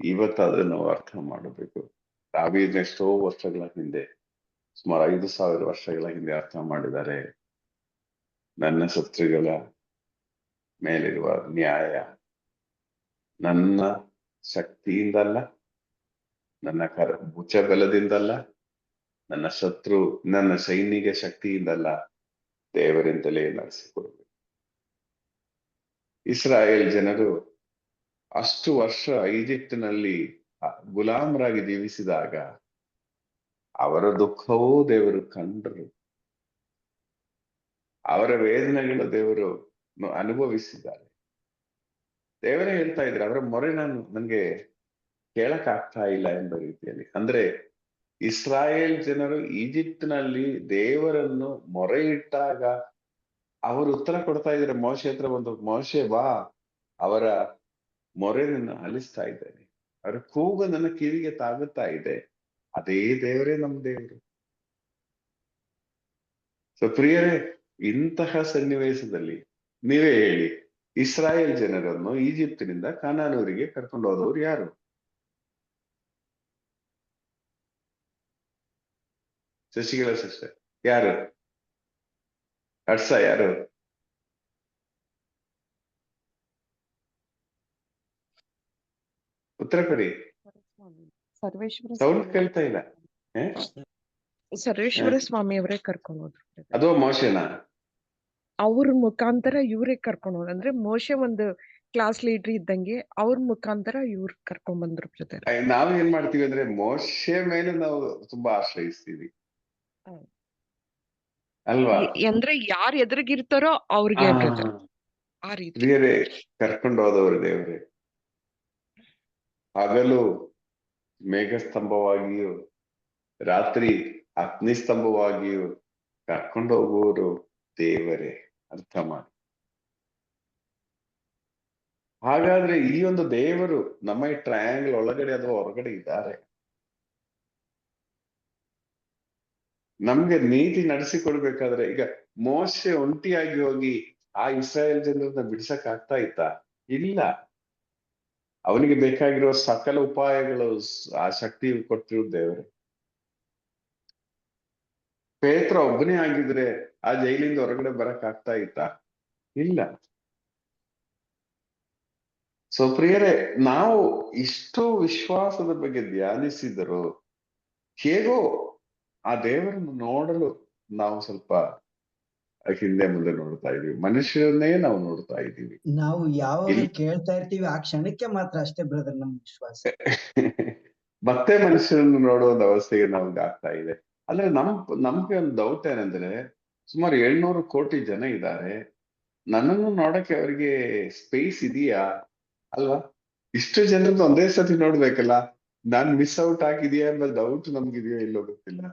ಇವತ್ತಾದ್ರೂ ನಾವು ಅರ್ಥ ಮಾಡಬೇಕು, ದಾವೀದನ ಎಷ್ಟೋ ವರ್ಷಗಳ ಹಿಂದೆ, ಸುಮಾರು 5,000 ವರ್ಷಗಳ ಹಿಂದೆ ಅರ್ಥ ಮಾಡಿದ್ದಾರೆ. ನನ್ನ ಶತ್ರುಗಳ ಮೇಲಿರುವ ನ್ಯಾಯ ನನ್ನ ಶಕ್ತಿಯಿಂದಲ್ಲ, ನನ್ನ ಭುಜ ಬಲದಿಂದಲ್ಲ, ನನ್ನ ಸೈನಿಕ ಶಕ್ತಿಯಿಂದಲ್ಲ, ದೇವರಿಂದಲೇ ನಡೆಸಿಕೊಡ್ಬೇಕು. ಇಸ್ರಾಯೇಲ್ ಜನರು ಅಷ್ಟು ವರ್ಷ ಈಜಿಪ್ಟಿನಲ್ಲಿ ಗುಲಾಮರಾಗಿ ಜೀವಿಸಿದಾಗ ಅವರ ದುಃಖವೂ ದೇವರು ಕಂಡರು, ಅವರ ವೇದನೆಗಳು ದೇವರು ಅನುಭವಿಸಿದ್ದಾರೆ. ದೇವರೇ ಹೇಳ್ತಾ ಇದ್ರೆ ಅವರ ಮೊರೆ ನನಗೆ ಕೇಳಕ್ ಆಗ್ತಾ ಇಲ್ಲ ಎಂಬ ರೀತಿಯಲ್ಲಿ. ಅಂದ್ರೆ ಇಸ್ರಾಯೇಲ್ ಜನರು ಈಜಿಪ್ಟ್ನಲ್ಲಿ ದೇವರನ್ನು ಮೊರೆ ಇಟ್ಟಾಗ ಅವರು ಉತ್ತರ ಕೊಡ್ತಾ ಇದ್ದಾರೆ. ಮೋಶೆ ಹತ್ರ ಬಂದು, ಮೋಶೆ ಬಾ, ಅವರ ಮೊರೆ ನನ್ನ ಆಲಿಸ್ತಾ ಇದ್ದೇನೆ, ಅವರ ಕೂಗು ನನ್ನ ಕಿವಿಗೆ ತಾಗುತ್ತಾ ಇದೆ. ಅದೇ ದೇವರೇ ನಮ್ಮ ದೇವರು. ಸೊ ಪ್ರಿಯರೇ, ಇಂತಹ ಸನ್ನಿವೇಶದಲ್ಲಿ ನೀವೇ ಹೇಳಿ, ಇಸ್ರಾಯೇಲ್ ಜನರನ್ನು ಈಜಿಪ್ತಿನಿಂದ ಕಾನಾನೂರಿಗೆ ಕರ್ಕೊಂಡು ಹೋದವರು ಯಾರು? ಶಶಿಗಳ ಸಿಸ್ಟರ್ ಯಾರು? ಹರ್ಷ ಯಾರು? ಉತ್ತರ ಕೊಡಿ. ಸರ್ವೇಶ್ವರ ಸೌಂಡ್ ಕೇಳ್ತಾ ಇಲ್ಲ. ಸರ್ವೇಶ್ವರ ಸ್ವಾಮಿ ಅವರೇ ಕರ್ಕೊಂಡು ಹೋದ್ರು. ಅದು ಮೋಶೆನಾ? ಅವ್ರ ಮುಖಾಂತರ ಇವ್ರೇ ಕರ್ಕೊಂಡು ಹೋದ್ರು. ಅಂದ್ರೆ ಮೋಶೆ ಒಂದು ಕ್ಲಾಸ್ ಲೀಡರ್ ಇದ್ದಂಗೆ ಅವ್ರ ಮುಖಾಂತರ ಇವ್ರ ಕರ್ಕೊಂಡ್ ಬಂದ್ರು ಬ್ರದರ್. ನಾವ್ ಏನ್ ಮಾಡ್ತೀವಿ ಅಂದ್ರೆ ಮೋಶೆ ಮೇಲೆ ನಾವು ತುಂಬಾ ಆಶ್ರಯಿಸ್ತೀವಿ ಅಲ್ವಾ? ಅಂದ್ರೆ ಯಾರ್ ಎದುರಿಗಿರ್ತಾರೋ ಅವ್ರಿಗೆ ಬ್ರದರ್ ಆ ರೀತಿ. ಪ್ರಿಯರೇ, ಕರ್ಕೊಂಡು ಹೋದವರು ದೇವರೇ. ಹಗಲು ಮೇಘಸ್ತಂಭವಾಗಿಯೂ ರಾತ್ರಿ ಅಗ್ನಿಸ್ತಂಭವಾಗಿಯೂ ಕರ್ಕೊಂಡು ಹೋಗುವರು ದೇವರೇ. ಅರ್ಥ ಮಾಡಿ. ಹಾಗಾದ್ರೆ ಈ ಒಂದು ದೇವರು ನಮ್ಮ ಈ ಟ್ರಯಾಂಗಲ್ ಒಳಗಡೆ ಅಥವಾ ಹೊರಗಡೆ ಇದ್ದಾರೆ. ನಮ್ಗೆ ನೀತಿ ನಡೆಸಿಕೊಡ್ಬೇಕಾದ್ರೆ, ಈಗ ಮೋಶೆ ಒಂಟಿಯಾಗಿ ಹೋಗಿ ಆ ಇಸ್ರಾಯೇಲ್ ಜನರನ್ನ ಬಿಡಿಸಕ್ ಆಗ್ತಾ ಇತ್ತಾ? ಇಲ್ಲ. ಅವನಿಗೆ ಬೇಕಾಗಿರೋ ಸಕಲ ಉಪಾಯಗಳು, ಆ ಶಕ್ತಿ ಕೊಟ್ಟಿರೋ ದೇವರು. ಪೇತ್ರ ಒಬ್ಬನೇ ಆಗಿದ್ರೆ ಆ ಜೈಲಿಂದ ಹೊರಗಡೆ ಬರಕ್ ಆಗ್ತಾ ಇತ್ತಾ? ಇಲ್ಲ. ಸೊ ಪ್ರಿಯರೇ, ನಾವು ಇಷ್ಟು ವಿಶ್ವಾಸದ ಬಗ್ಗೆ ಧ್ಯಾನಿಸಿದರು, ಹೇಗೋ ಆ ದೇವರನ್ನು ನೋಡಲು ನಾವು ಸ್ವಲ್ಪ ಹಿಂದೆ ಮುಂದೆ ನೋಡ್ತಾ ಇದೀವಿ. ಮನುಷ್ಯರನ್ನೇ ನಾವು ನೋಡ್ತಾ ಇದ್ದೀವಿ. ನಾವು ಯಾವಾಗ ಕೇಳ್ತಾ ಇರ್ತೀವಿ ಆ ಕ್ಷಣಕ್ಕೆ ಮಾತ್ರ ಅಷ್ಟೇ ಬ್ರದರ್ ನಮ್ ವಿಶ್ವಾಸ. ಮತ್ತೆ ಮನುಷ್ಯರನ್ನು ನೋಡೋ ಒಂದು ಅವಸ್ಥೆಗೆ ನಮ್ಗೆ ಆಗ್ತಾ ಇದೆ. ಅಂದ್ರೆ ನಮ್ಗೆ ಒಂದು ಡೌಟ್ ಏನಂದ್ರೆ, ಸುಮಾರು 700 ಕೋಟಿ ಜನ ಇದ್ದಾರೆ, ನನ್ನನ್ನು ನೋಡಕ್ಕೆ ಅವರಿಗೆ ಸ್ಪೇಸ್ ಇದೆಯಾ? ಅಲ್ವಾ? ಇಷ್ಟು ಜನರದ್ದು ಒಂದೇ ಸತಿ ನೋಡ್ಬೇಕಲ್ಲ. ನಾನ್ ಮಿಸ್ ಔಟ್ ಆಗಿದೆಯಾ ಎಂಬ ಡೌಟ್ ನಮ್ಗಿದೆಯೋ ಇಲ್ಲೋ ಗೊತ್ತಿಲ್ಲ.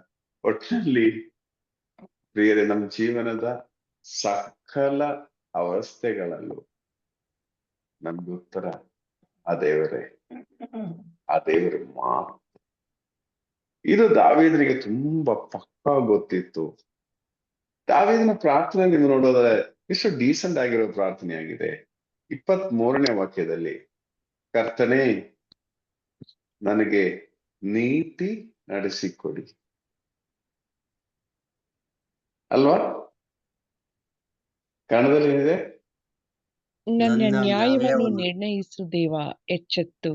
ಒಟ್ಟಿನಲ್ಲಿ ಪ್ರಿಯರೇ, ನಮ್ಮ ಜೀವನದ ಸಕಲ ಅವಸ್ಥೆಗಳಲ್ಲೂ ನಮ್ಗೆ ಉತ್ತರ ಆ ದೇವರೇ. ಆ ದೇವರು ಮಾತ್ರ. ಇದು ದಾವೀದನಿಗೆ ತುಂಬಾ ಪಕ್ಕಾ ಗೊತ್ತಿತ್ತು. ದಾವೀದನ ಪ್ರಾರ್ಥನೆ ನೀವು ನೋಡೋದಾದ್ರೆ ಎಷ್ಟು ಡೀಸೆಂಟ್ ಆಗಿರೋ ಪ್ರಾರ್ಥನೆ ಆಗಿದೆ. 23ನೇ ವಾಕ್ಯದಲ್ಲಿ, ಕರ್ತನೇ ನನಗೆ ನೀತಿ ನಡೆಸಿಕೊಡಿ. ಅಲ್ವಾ? ಕನ್ನಡದಲ್ಲಿ ಏನಿದೆ? ನನ್ನ ನನ್ನ ನ್ಯಾಯವನ್ನು ನ್ಯಾಯವನ್ನು ನಿರ್ಣಯಿಸು ದೇವ, ಎಚ್ಚೆತ್ತು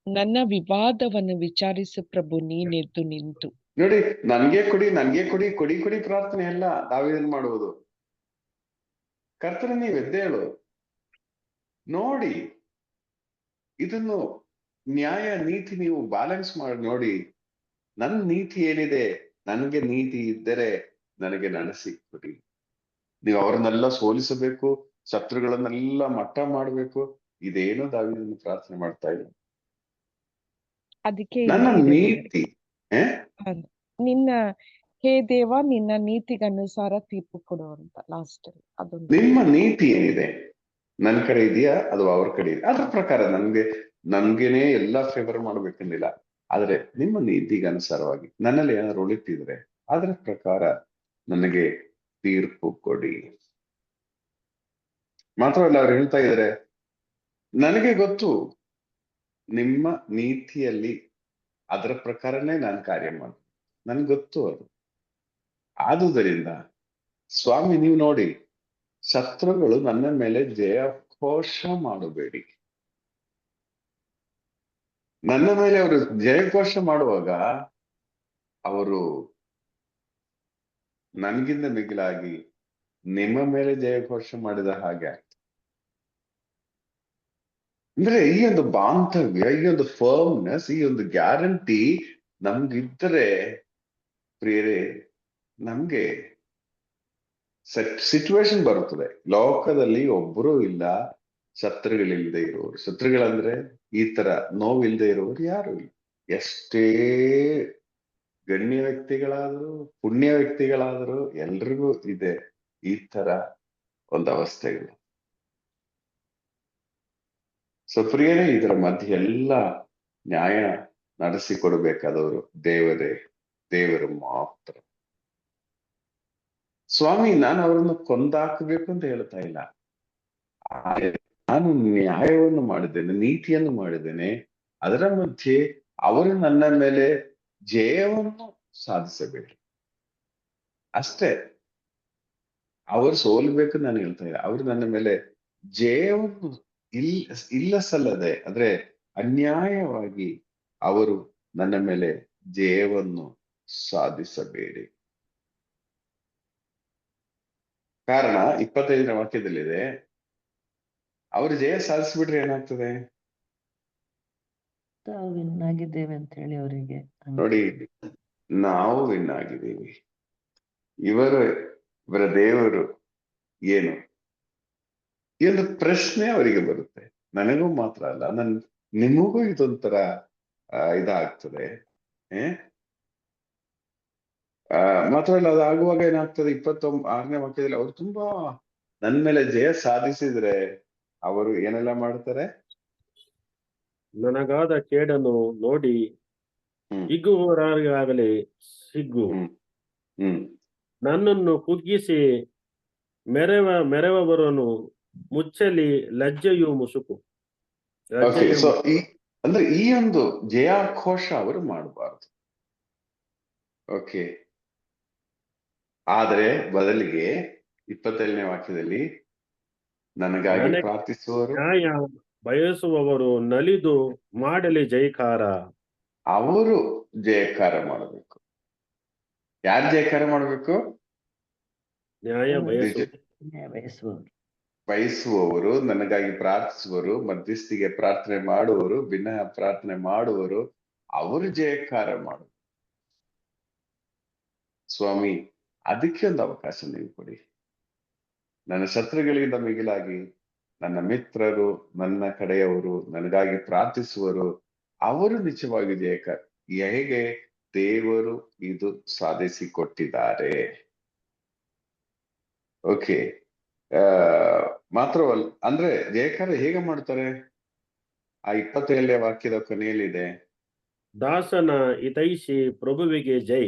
ನನ್ನ ವಿವಾದವನ್ನು ವಿಚಾರಿಸು ಪ್ರಭು, ನೀನೆದ್ದು ನಿಂತು. ನೋಡಿ, ನನ್ಗೆ ಕೊಡಿ, ನನ್ಗೆ ಕೊಡಿ, ಕೊಡಿ ಕೊಡಿ ಪ್ರಾರ್ಥನೆ ಅಲ್ಲ ದಾವೀದನ್ ಮಾಡುವುದು. ಕರ್ತನೇ ನೀವು ಎದ್ದೇಳು, ನೋಡಿ ಇದನ್ನು ನ್ಯಾಯ ನೀತಿ ನೀವು ಬ್ಯಾಲೆನ್ಸ್ ಮಾಡಿ ನೋಡಿ. ನನ್ನ ನೀತಿ ಏನಿದೆ, ನನಗೆ ನೀತಿ ಇದ್ದರೆ ನನಗೆ ನಡೆಸಿ ಕೊಡಿ. ನೀವು ಅವರನ್ನೆಲ್ಲ ಸೋಲಿಸಬೇಕು, ಶತ್ರುಗಳನ್ನೆಲ್ಲ ಮಟ್ಟ ಮಾಡ್ಬೇಕು. ಇದೇನು ದಾವೀದನ ಪ್ರಾರ್ಥನೆ ಮಾಡ್ತಾ ಇಲ್ಲ. ಅದಕ್ಕೆ ನನ್ನ ಇದು ಇದೆ ನೀತಿ ನಿನ್ನ, ಹೇ ದೇವ, ನಿನ್ನ ನೀತಿಗನುಸಾರ ತೀರ್ಪು ಕೊಡು ಅಂತ ಲಾಸ್ಟ್ ಅದೊಂದು. ನಿಮ್ಮ ನೀತಿ ಏನಿದೆ, ನನ್ ಕಡೆ ಇದೆಯಾ ಅದು ಅವ್ರ ಕಡೆ ಇದೆ, ಅದ್ರ ಪ್ರಕಾರ ನಮ್ಗೇನೆ ಎಲ್ಲಾ ಫೇವರ್ ಮಾಡ್ಬೇಕಂದಿಲ್ಲ. ಆದ್ರೆ ನಿಮ್ಮ ನೀತಿಗೆ ಅನುಸಾರವಾಗಿ ನನ್ನಲ್ಲಿ ಏನಾದ್ರು ಉಳಿತಿದ್ರೆ ಅದ್ರ ಪ್ರಕಾರ ನನಗೆ ತೀರ್ಪು ಕೊಡಿ. ಮಾತ್ರವಲ್ಲ, ಅವ್ರು ಹೇಳ್ತಾ ಇದ್ದಾರೆ, ನನಗೆ ಗೊತ್ತು ನಿಮ್ಮ ನೀತಿಯಲ್ಲಿ ಅದರ ಪ್ರಕಾರನೇ ನಾನು ಕಾರ್ಯ ಮಾಡ್ತೀನಿ. ನನ್ಗೆ ಗೊತ್ತು ಅದು. ಆದುದರಿಂದ ಸ್ವಾಮಿ ನೀವು ನೋಡಿ, ಶತ್ರುಗಳು ನನ್ನ ಮೇಲೆ ಜಯಘೋಷ ಮಾಡಬೇಡಿ. ನನ್ನ ಮೇಲೆ ಅವರು ಜಯಘೋಷ ಮಾಡುವಾಗ ಅವರು ನನ್ಗಿಂತ ಮಿಗಿಲಾಗಿ ನಿಮ್ಮ ಮೇಲೆ ಜಯಘೋಷ ಮಾಡಿದ ಹಾಗೆ ಆಗ್ತದೆ. ಅಂದ್ರೆ ಈ ಒಂದು ಬಾಂಧವ್ಯ, ಈ ಒಂದು ಫರ್ಮ್ನೆಸ್, ಈ ಒಂದು ಗ್ಯಾರಂಟಿ ನಮ್ಗಿದ್ರೆ ಪ್ರಿಯರೇ, ನಮ್ಗೆ ಸಿಚುವೇಶನ್ ಬರುತ್ತದೆ. ಲೋಕದಲ್ಲಿ ಒಬ್ಬರೂ ಇಲ್ಲ ಶತ್ರುಗಳಿಲ್ಲದೆ ಇರುವವರು. ಶತ್ರುಗಳಂದ್ರೆ ಈ ತರ ನೋವಿಲ್ಲದೆ ಇರುವವರು ಯಾರು ಇಲ್ಲ. ಎಷ್ಟೇ ಗಣ್ಯ ವ್ಯಕ್ತಿಗಳಾದ್ರು, ಪುಣ್ಯ ವ್ಯಕ್ತಿಗಳಾದ್ರು, ಎಲ್ರಿಗೂ ಇದೆ ಈ ತರ ಒಂದು ಅವಸ್ಥೆಗಳು. ಸೊ ಪ್ರಿಯರೇ, ಇದರ ಮಧ್ಯೆ ಎಲ್ಲ ನ್ಯಾಯ ನಡೆಸಿಕೊಡ್ಬೇಕಾದವರು ದೇವರು ಮಾತ್ರ. ಸ್ವಾಮಿ ನಾನು ಅವರನ್ನು ಕೊಂದಾಕಬೇಕು ಅಂತ ಹೇಳ್ತಾ ಇಲ್ಲ. ನಾನು ನ್ಯಾಯವನ್ನು ಮಾಡಿದ್ದೇನೆ, ನೀತಿಯನ್ನು ಮಾಡಿದ್ದೇನೆ. ಅದರ ಮಧ್ಯೆ ಅವರು ನನ್ನ ಮೇಲೆ ಜಯವನ್ನು ಸಾಧಿಸಬೇಕು ಅಷ್ಟೇ. ಅವರು ಸೋಲ್ಬೇಕು ನಾನು ಹೇಳ್ತಾ ಇಲ್ಲ. ಅವರು ನನ್ನ ಮೇಲೆ ಜಯವನ್ನು ಇಲ್ಲ ಸಲ್ಲದೆ, ಅಂದ್ರೆ ಅನ್ಯಾಯವಾಗಿ ಅವರು ನನ್ನ ಮೇಲೆ ಜಯವನ್ನು ಸಾಧಿಸಬೇಡಿ. ಕಾರಣ 25ನೇ ವಾಕ್ಯದಲ್ಲಿದೆ, ಅವರು ಜಯ ಸಾಧಿಸ್ಬಿಟ್ರೆ ಏನಾಗ್ತದೆ ತಾವು ವಿನ್ ಆಗಿದ್ದೇವೆ ಅಂತ ಹೇಳಿ ಅವರಿಗೆ ನೋಡಿ. ನಾವು ವಿನ್ ಆಗಿದ್ದೀವಿ. ಇವರ ದೇವರು ಏನು, ಈ ಒಂದು ಪ್ರಶ್ನೆ ಅವರಿಗೆ ಬರುತ್ತೆ. ನನಗೂ ಮಾತ್ರ ಅಲ್ಲ, ನಿಮಗೂ ಇದೊಂಥರ ಇದಾಗ್ತದೆ. ಮಾತ್ರವಲ್ಲ, ಅದಾಗುವಾಗ ಏನಾಗ್ತದೆ, 26ನೇ ವಾಕ್ಯದಲ್ಲಿ ಅವರು ತುಂಬಾ ನನ್ನ ಮೇಲೆ ಜಯ ಸಾಧಿಸಿದ್ರೆ ಅವರು ಏನೆಲ್ಲ ಮಾಡ್ತಾರೆ, ನನಗಾದ ಕೇಡನ್ನು ನೋಡಿ ಹಿಗ್ಗುವವರಾಗಲೇ ಹಿಗ್ಗು, ನನ್ನನ್ನು ಕುಗ್ಗಿಸಿ ಮೆರೆವವರನ್ನು ಮುಚ್ಚಲಿ ಲಜ್ಜೆಯು ಮುಸುಕು. ಅಂದ್ರೆ ಈ ಒಂದು ಜಯಾಘೋಷ ಅವರು ಮಾಡಬಾರ್ದು. ಓಕೆ. ಆದ್ರೆ ಬದಲಿಗೆ 27ನೇ ವಾಕ್ಯದಲ್ಲಿ ನನಗಾಗಿ ಪ್ರಾರ್ಥಿಸುವವರು, ನ್ಯಾಯ ಬಯಸುವವರು ನಲಿದು ಮಾಡಲಿ ಜಯಕಾರ. ಅವರು ಜಯಕಾರ ಮಾಡಬೇಕು. ಯಾರು ಜಯಕಾರ ಮಾಡಬೇಕು? ನ್ಯಾಯ ಬಯಸುವವರು, ನನಗಾಗಿ ಪ್ರಾರ್ಥಿಸುವರು, ಮಧ್ಯಸ್ಥಿಗೆ ಪ್ರಾರ್ಥನೆ ಮಾಡುವರು, ವಿನಃ ಪ್ರಾರ್ಥನೆ ಮಾಡುವರು, ಅವರು ಜಯಕಾರ ಮಾಡುವರು. ಸ್ವಾಮಿ, ಅದಕ್ಕೆ ಒಂದು ಅವಕಾಶ ನೀವು ಕೊಡಿ. ನನ್ನ ಶತ್ರುಗಳಿಂದ ಮಿಗಿಲಾಗಿ ನನ್ನ ಮಿತ್ರರು, ನನ್ನ ಕಡೆಯವರು, ನನಗಾಗಿ ಪ್ರಾರ್ಥಿಸುವರು, ಅವರು ನಿಜವಾಗಿ ಜಯಕಾರ. ಹೇಗೆ ದೇವರು ಇದು ಸಾಧಿಸಿಕೊಟ್ಟಿದ್ದಾರೆ. ಓಕೆ. ಮಾತ್ರವಲ್ಲ, ಅಂದ್ರೆ ಜಯಕಾರ ಹೇಗೆ ಮಾಡ್ತಾರೆ? ಆ 27ನೇ ವಾಕ್ಯದ ಕೊನೆಯಲ್ಲಿದೆ, ದಾಸನ ಹಿತೈಷಿ ಪ್ರಭುವಿಗೆ ಜೈ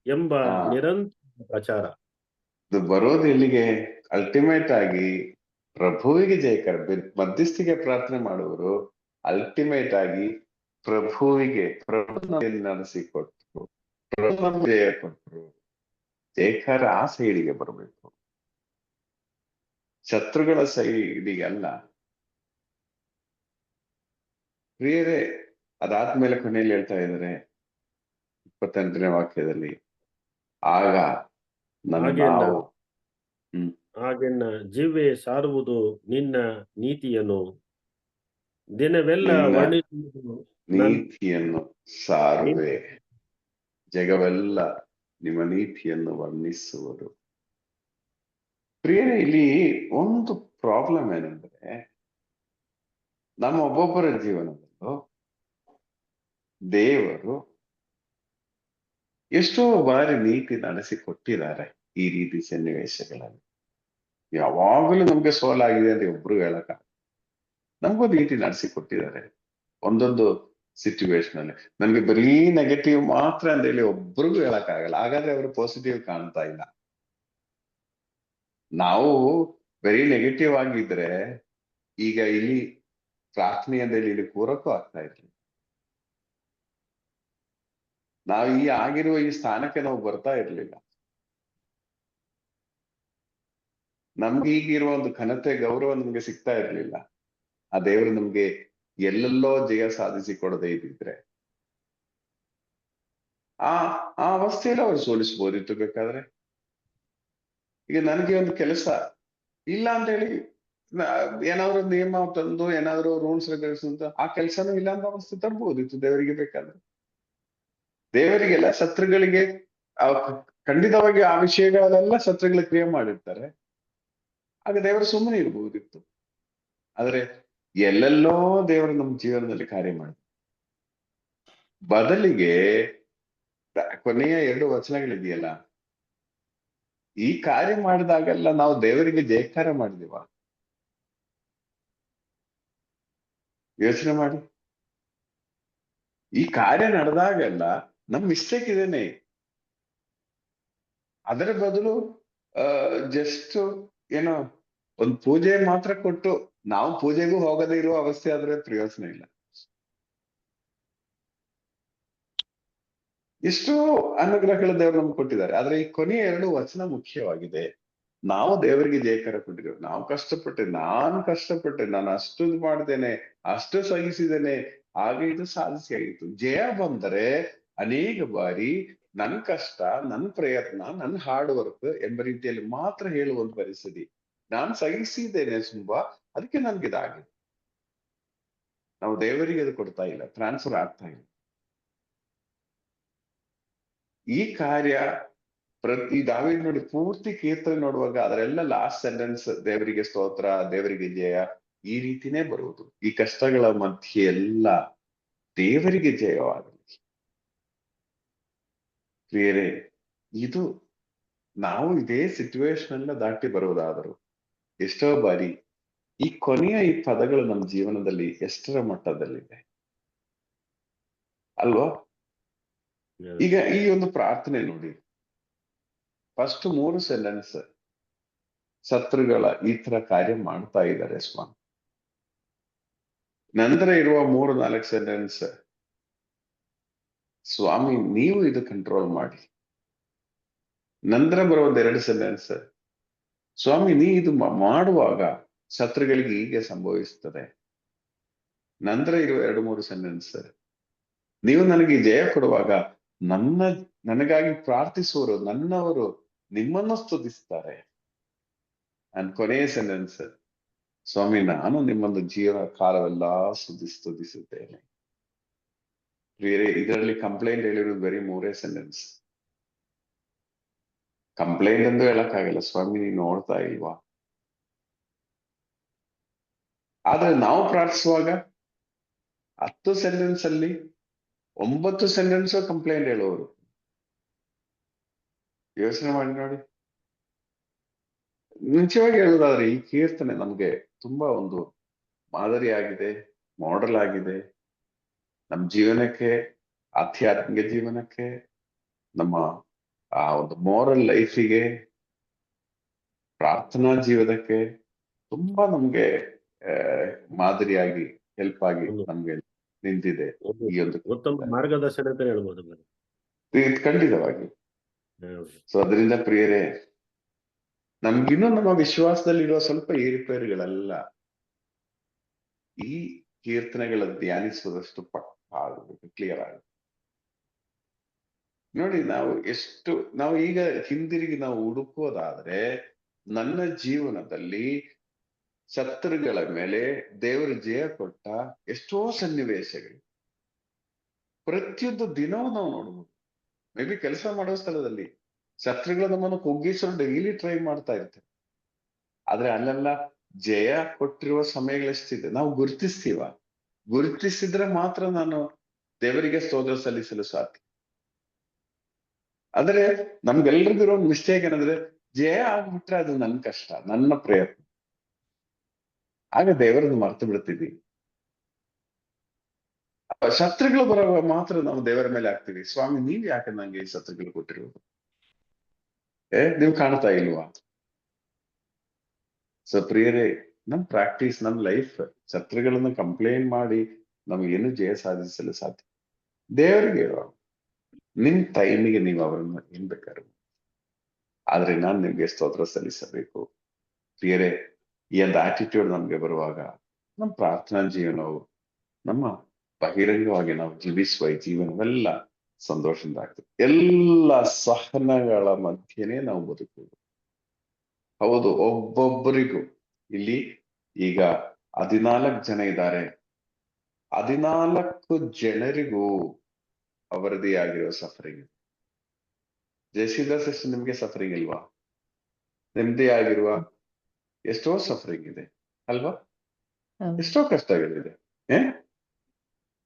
ಎಂಬ ನಿರಂತರ ಪ್ರಚಾರ. ಇದು ಬರೋದು ಎಲ್ಲಿಗೆ? ಅಲ್ಟಿಮೇಟ್ ಆಗಿ ಪ್ರಭುವಿಗೆ ಜಯಕಾರ. ಮಧ್ಯಸ್ಥಿಗೆ ಪ್ರಾರ್ಥನೆ ಮಾಡುವರು ಅಲ್ಟಿಮೇಟ್ ಆಗಿ ಪ್ರಭುವಿಗೆ, ನಡೆಸಿಕೊಟ್ರು, ಪ್ರಭು ಜಯ ಕೊಟ್ರು. ಜಯಕಾರ ಆ ಸೈಡಿಗೆ ಬರಬೇಕು, ಶತ್ರುಗಳ ಸೈಡಿಗೆ ಅಲ್ಲ. ಪ್ರಿಯರೇ, ಅದಾದ್ಮೇಲೆ ಕೊನೆಯಲ್ಲಿ ಹೇಳ್ತಾ ಇದ್ದಾರೆ 28ನೇ ವಾಕ್ಯದಲ್ಲಿ, ಆಗ ಹಾಗೆನ್ನ ಜಿವ್ವೆ ಸಾರುವುದು ನಿನ್ನ ನೀತಿಯನ್ನು, ದಿನವೆಲ್ಲ ನೀತಿಯನ್ನು ಸಾರುವೆ. ಜಗವೆಲ್ಲ ನಿಮ್ಮ ನೀತಿಯನ್ನು ವರ್ಣಿಸುವುದು. ಪ್ರಿಯರೇ, ಇಲ್ಲಿ ಒಂದು ಪ್ರಾಬ್ಲಮ್ ಏನಂದ್ರೆ, ನಮ್ಮ ಒಬ್ಬೊಬ್ಬರ ಜೀವನದಲ್ಲೂ ದೇವರು ಎಷ್ಟೋ ಬಾರಿ ನೀತಿ ನಡೆಸಿಕೊಟ್ಟಿದ್ದಾರೆ. ಈ ರೀತಿ ಸನ್ನಿವೇಶಗಳಲ್ಲಿ ಯಾವಾಗಲೂ ನಮ್ಗೆ ಸೋಲಾಗಿದೆ ಅಂತ ಒಬ್ರು ಹೇಳಕ, ನಮಗೂ ನೀತಿ ನಡೆಸಿಕೊಟ್ಟಿದ್ದಾರೆ. ಒಂದೊಂದು ಸಿಚುವೇಶನ್ ಅಲ್ಲಿ ನಮ್ಗೆ ಬರೀ ನೆಗೆಟಿವ್ ಮಾತ್ರ ಅಂತ ಹೇಳಿ ಒಬ್ರಿಗೂ ಹೇಳಕ್ಕಾಗಲ್ಲ. ಹಾಗಾದ್ರೆ ಅವರು ಪಾಸಿಟಿವ್ ಕಾಣ್ತಾ ಇಲ್ಲ. ನಾವು ಬರೀ ನೆಗೆಟಿವ್ ಆಗಿದ್ರೆ ಈಗ ಇಲ್ಲಿ ಪ್ರಾರ್ಥನೆಯಲ್ಲಿ ಇಲ್ಲಿ ಕೂರಕ್ಕೂ ಆಗ್ತಾ ಇರ್ಲಿ. ನಾವು ಆಗಿರುವ ಈ ಸ್ಥಾನಕ್ಕೆ ನಾವು ಬರ್ತಾ ಇರ್ಲಿಲ್ಲ. ನಮ್ಗೆ ಈಗಿರುವ ಒಂದು ಘನತೆ ಗೌರವ ನಮ್ಗೆ ಸಿಗ್ತಾ ಇರ್ಲಿಲ್ಲ. ಆ ದೇವರು ನಮ್ಗೆ ಎಲ್ಲೆಲ್ಲೋ ಜಯ ಸಾಧಿಸಿ ಕೊಡದೇ ಇದ್ದಿದ್ರೆ ಆ ಆ ಅವಸ್ಥೆಯಲ್ಲಿ ಅವ್ರು ಸೋಲಿಸ್ಬೋದಿತ್ತು ಬೇಕಾದ್ರೆ. ಈಗ ನನಗೆ ಒಂದು ಕೆಲಸ ಇಲ್ಲ ಅಂತ ಹೇಳಿ ಏನಾದ್ರು ನಿಯಮ ತಂದು ಏನಾದ್ರು ರೂಲ್ಸ್ ರೆಗ್ಯುಲೇಷನ್ ಅಂತ ಆ ಕೆಲಸನೂ ಇಲ್ಲ ಅಂತ ಅವಸ್ಥೆ ತರ್ಬೋದಿತ್ತು ದೇವರಿಗೆ ಬೇಕಾದ್ರೆ. ದೇವರಿಗೆಲ್ಲ ಶತ್ರುಗಳಿಗೆ ಖಂಡಿತವಾಗಿ ಆ ವಿಷಯಗಳೆಲ್ಲ ಶತ್ರುಗಳ ಕ್ರಿಯೆ ಮಾಡಿರ್ತಾರೆ. ಆಗ ದೇವರು ಸುಮ್ಮನೆ ಇರ್ಬಹುದಿತ್ತು. ಆದ್ರೆ ಎಲ್ಲೆಲ್ಲೋ ದೇವರು ನಮ್ಮ ಜೀವನದಲ್ಲಿ ಕಾರ್ಯ ಮಾಡಿ ಬದಲಿಗೆ ಕೊನೆಯ 2 ವಚನಗಳಿದೆಯಲ್ಲ, ಈ ಕಾರ್ಯ ಮಾಡಿದಾಗೆಲ್ಲ ನಾವು ದೇವರಿಗೆ ಜಯಕಾರ ಮಾಡಿದೀವ? ಯೋಚನೆ ಮಾಡಿ. ಈ ಕಾರ್ಯ ನಡೆದಾಗೆಲ್ಲ ನಮ್ ಮಿಸ್ಟೇಕ್ ಇದೇನೆ. ಅದರ ಬದಲು ಜಸ್ಟ್ ಏನೋ ಒಂದು ಪೂಜೆ ಮಾತ್ರ ಕೊಟ್ಟು ನಾವು ಪೂಜೆಗೂ ಹೋಗದೇ ಇರುವ ಅವಸ್ಥೆ ಆದ್ರೆ ಪ್ರಯೋಜನ ಇಲ್ಲ. ಎಷ್ಟೋ ಅನುಗ್ರಹಗಳ ದೇವರು ನಮ್ಗೆ ಕೊಟ್ಟಿದ್ದಾರೆ. ಆದ್ರೆ ಈ ಕೊನೆಯ 2 ವಚನ ಮುಖ್ಯವಾಗಿದೆ. ನಾವು ದೇವರಿಗೆ ಜಯಕಾರ ಕೊಟ್ಟಿದ್ದೇವೆ. ನಾವು ಕಷ್ಟಪಟ್ಟೆ, ನಾನು ಅಷ್ಟು ಮಾಡಿದ್ದೇನೆ, ಅಷ್ಟು ಸಹಿಸಿದ್ದೇನೆ, ಹಾಗೆ ಇದು ಸಾಧಿಸಿ ಆಗಿತ್ತು. ಜಯ ಬಂದರೆ ಅನೇಕ ಬಾರಿ ನನ್ ಕಷ್ಟ, ನನ್ ಪ್ರಯತ್ನ, ನನ್ ಹಾರ್ಡ್ ವರ್ಕ್ ಎಂಬ ರೀತಿಯಲ್ಲಿ ಮಾತ್ರ ಹೇಳುವಂತ ಪರಿಸ್ಥಿತಿ. ನಾನು ಸಹಿಸಿದ್ದೇನೆ ತುಂಬಾ, ಅದಕ್ಕೆ ನನ್ಗಿದಾಗಿದೆ. ನಾವು ದೇವರಿಗೆ ಅದು ಕೊಡ್ತಾ ಇಲ್ಲ, ಟ್ರಾನ್ಸ್ಫರ್ ಆಗ್ತಾ ಇಲ್ಲ. ಈ ಕಾರ್ಯ ಪ್ರತಿ ದಾವೀದ್ ನೋಡಿ ಪೂರ್ತಿ ಕೀರ್ತನೆ ನೋಡುವಾಗ ಅದರೆಲ್ಲ ಲಾಸ್ಟ್ ಸೆಂಟೆನ್ಸ್ ದೇವರಿಗೆ ಸ್ತೋತ್ರ, ದೇವರಿಗೆ ಜಯ, ಈ ರೀತಿನೇ ಬರುವುದು. ಈ ಕಷ್ಟಗಳ ಮಧ್ಯೆ ಎಲ್ಲ ದೇವರಿಗೆ ಜಯವಾಗಲಿ. ಪ್ರಿಯರೇ, ಇದು ನಾವು ಇದೇ ಸಿಚುವೇಶನ್ ಎಲ್ಲ ದಾಟಿ ಬರುವುದಾದರೂ ಎಷ್ಟೋ ಬಾರಿ ಈ ಕೊನೆಯ ಈ ಪದಗಳು ನಮ್ಮ ಜೀವನದಲ್ಲಿ ಎಷ್ಟರ ಮಟ್ಟದಲ್ಲಿದೆ ಅಲ್ವಾ? ಈಗ ಈ ಒಂದು ಪ್ರಾರ್ಥನೆ ನೋಡಿ, ಫಸ್ಟ್ 3 ಸೆಂಟೆನ್ಸ್ ಶತ್ರುಗಳ ಈ ತರ ಕಾರ್ಯ ಮಾಡ್ತಾ ಇದ್ದಾರೆ ಸ್ವಾಮಿ. ನಂತರ ಇರುವ 3-4 ಸೆಂಟೆನ್ಸ್ ಸ್ವಾಮಿ ನೀವು ಇದು ಕಂಟ್ರೋಲ್ ಮಾಡಿ. ನಂತರ ಬರುವ 2 ಸೆಂಟೆನ್ಸ್ ಸ್ವಾಮಿ ನೀ ಇದು ಮಾಡುವಾಗ ಶತ್ರುಗಳಿಗೆ ಹೀಗೆ ಸಂಭವಿಸ್ತದೆ. ನಂತರ ಇರುವ 2-3 ಸೆಂಟೆನ್ಸ್ ನೀವು ನನಗೆ ಜಯ ಕೊಡುವಾಗ ನನಗಾಗಿ ಪ್ರಾರ್ಥಿಸುವವರು ನನ್ನವರು ನಿಮ್ಮನ್ನು ಸ್ತುತಿಸ್ತಾರೆ. ಅಂಡ್ ಕೊನೆಯ ಸೆಂಟೆನ್ಸ್ ಸ್ವಾಮಿ ನಾನು ನಿಮ್ಮನ್ನು ಜೀವನ ಕಾಲವೆಲ್ಲ ಸ್ತುತಿಸುತ್ತೇನೆ. ಬೇರೆ ಇದರಲ್ಲಿ ಕಂಪ್ಲೇಂಟ್ ಹೇಳಿರೋದು ಬರೀ 3 ಸೆಂಟೆನ್ಸ್. ಕಂಪ್ಲೇಂಟ್ ಎಂದು ಹೇಳಕ್ಕಾಗಲ್ಲ, ಸ್ವಾಮಿ ನೀನು ನೋಡ್ತಾ ಇಲ್ವಾ? ಆದ್ರೆ ನಾವು ಪ್ರಾರ್ಥಿಸುವಾಗ 10 ಸೆಂಟೆನ್ಸ್ ಅಲ್ಲಿ 9 ಸೆಂಟೆನ್ಸ್ ಕಂಪ್ಲೇಂಟ್ ಹೇಳುವರು. ಯೋಚನೆ ಮಾಡಿ ನೋಡಿ. ನಿಜವಾಗಿ ಹೇಳುವುದಾದ್ರೆ ಈ ಕೀರ್ತನೆ ನಮ್ಗೆ ತುಂಬಾ ಒಂದು ಮಾದರಿಯಾಗಿದೆ, ಮಾಡೆಲ್ ಆಗಿದೆ. ನಮ್ಮ ಜೀವನಕ್ಕೆ, ಆಧ್ಯಾತ್ಮಿಕ ಜೀವನಕ್ಕೆ, ನಮ್ಮ ಆ ಒಂದು ಮೋರಲ್ ಲೈಫಿಗೆ, ಪ್ರಾರ್ಥನಾ ಜೀವನಕ್ಕೆ ತುಂಬಾ ನಮ್ಗೆ ಮಾದರಿಯಾಗಿ ಹೆಲ್ಪ್ ಆಗಿ ನಮ್ಗೆ ನಿಂತಿದೆ ಈ ಒಂದು ಉತ್ತಮ ಮಾರ್ಗದರ್ಶನ ಅಂತ ಹೇಳ್ಬೋದು. ಖಂಡಿತವಾಗಿ. ಸೊ ಅದರಿಂದ ಪ್ರಿಯರೇ, ನಮ್ಗಿನ್ನೂ ನಮ್ಮ ವಿಶ್ವಾಸದಲ್ಲಿರುವ ಸ್ವಲ್ಪ ಏರುಪೇರುಗಳೆಲ್ಲ ಈ ಕೀರ್ತನೆಗಳ ಧ್ಯಾನಿಸುವುದಷ್ಟು ಆಗಬೇಕು, ಕ್ಲಿಯರ್ ಆಗುತ್ತೆ. ನೋಡಿ, ನಾವು ಈಗ ಹಿಂದಿರುಗಿ ನಾವು ಹುಡುಕೋದಾದ್ರೆ ನನ್ನ ಜೀವನದಲ್ಲಿ ಶತ್ರುಗಳ ಮೇಲೆ ದೇವರು ಜಯ ಕೊಟ್ಟ ಎಷ್ಟೋ ಸನ್ನಿವೇಶಗಳು ಪ್ರತಿಯೊಂದು ದಿನವೂ ನಾವು ನೋಡ್ಬೋದು. ಮೇ ಬಿ ಕೆಲಸ ಮಾಡೋ ಸ್ಥಳದಲ್ಲಿ ಶತ್ರುಗಳು ನಮ್ಮನ್ನು ಕುಗ್ಗಿಸಲು ಡೈಲಿ ಟ್ರೈ ಮಾಡ್ತಾ ಇರ್ತಾರೆ. ಆದ್ರೆ ಅಲ್ಲೆಲ್ಲ ಜಯ ಕೊಟ್ಟಿರುವ ಸಮಯಗಳೆಷ್ಟಿದೆ ನಾವು ಗುರುತಿಸಿದ್ರೆ ಮಾತ್ರ ನಾನು ದೇವರಿಗೆ ಸ್ತೋತ್ರ ಸಲ್ಲಿಸಲು ಸಾಧ್ಯ. ಆದ್ರೆ ನಮ್ಗೆಲ್ರಿಗೂ ಇರೋ ಮಿಸ್ಟೇಕ್ ಏನಂದ್ರೆ ಜಯ ಆಗ್ಬಿಟ್ರೆ ಅದು ನನ್ನ ಕಷ್ಟ, ನನ್ನ ಪ್ರಯತ್ನ, ಆಗ ದೇವರನ್ನು ಮರ್ತು ಬಿಡ್ತಿದ್ವಿ. ಶತ್ರುಗಳು ಬರುವಾಗ ಮಾತ್ರ ನಾವು ದೇವರ ಮೇಲೆ ಆಗ್ತೀವಿ, ಸ್ವಾಮಿ ನೀವ್ ಯಾಕೆ ನಂಗೆ ಈ ಶತ್ರುಗಳು ಕೊಟ್ಟಿರುವುದು? ನೀವು ಕಾಣ್ತಾ ಇಲ್ವಾ? ಸೊ ಪ್ರಿಯರೇ, ನಮ್ ಪ್ರಾಕ್ಟೀಸ್, ನಮ್ ಲೈಫ್ ಶತ್ರುಗಳನ್ನು ಕಂಪ್ಲೇಂಟ್ ಮಾಡಿ ನಮ್ಗೇನು ಜಯ ಸಾಧಿಸಲು ಸಾಧ್ಯ? ದೇವರಿಗೆ ನಿಮ್ ಟೈಮಿಗೆ ನೀವು ಅವರನ್ನ ಏನ್ ಬೇಕಾದ್ರು, ಆದ್ರೆ ನಾನು ನಿಮ್ಗೆ ಸ್ತೋತ್ರ ಸಲ್ಲಿಸಬೇಕು. ಪ್ರಿಯರೇ, ಈ ಒಂದು ಆಟಿಟ್ಯೂಡ್ ನಮ್ಗೆ ಬರುವಾಗ ನಮ್ಮ ಪ್ರಾರ್ಥನಾ ಜೀವನವು, ನಮ್ಮ ಬಹಿರಂಗವಾಗಿ ನಾವು ಜೀವಿಸುವ ಈ ಜೀವನವೆಲ್ಲ ಸಂತೋಷದಿಂದ ಆಗ್ತದೆ. ಎಲ್ಲ ಸಹನಗಳ ಮಧ್ಯೆನೇ ನಾವು ಬದುಕುವುದು. ಹೌದು, ಒಬ್ಬೊಬ್ಬರಿಗೂ ಇಲ್ಲಿ ಈಗ 14 ಜನ ಇದ್ದಾರೆ. 14 ಜನರಿಗೂ ಅವರದೇ ಆಗಿರೋ ಸಫರಿಂಗ್. ಜಯಶೀಲ ನಿಮ್ಗೆ ಸಫರಿಂಗ್ ಇಲ್ವಾ? ನಿಮ್ದೇ ಆಗಿರುವ ಎಷ್ಟೋ ಸಫರಿಂಗ್ ಇದೆ ಅಲ್ವಾ? ಹೌದು. ಎಷ್ಟೋ ಕಷ್ಟಗಳಿದೆ.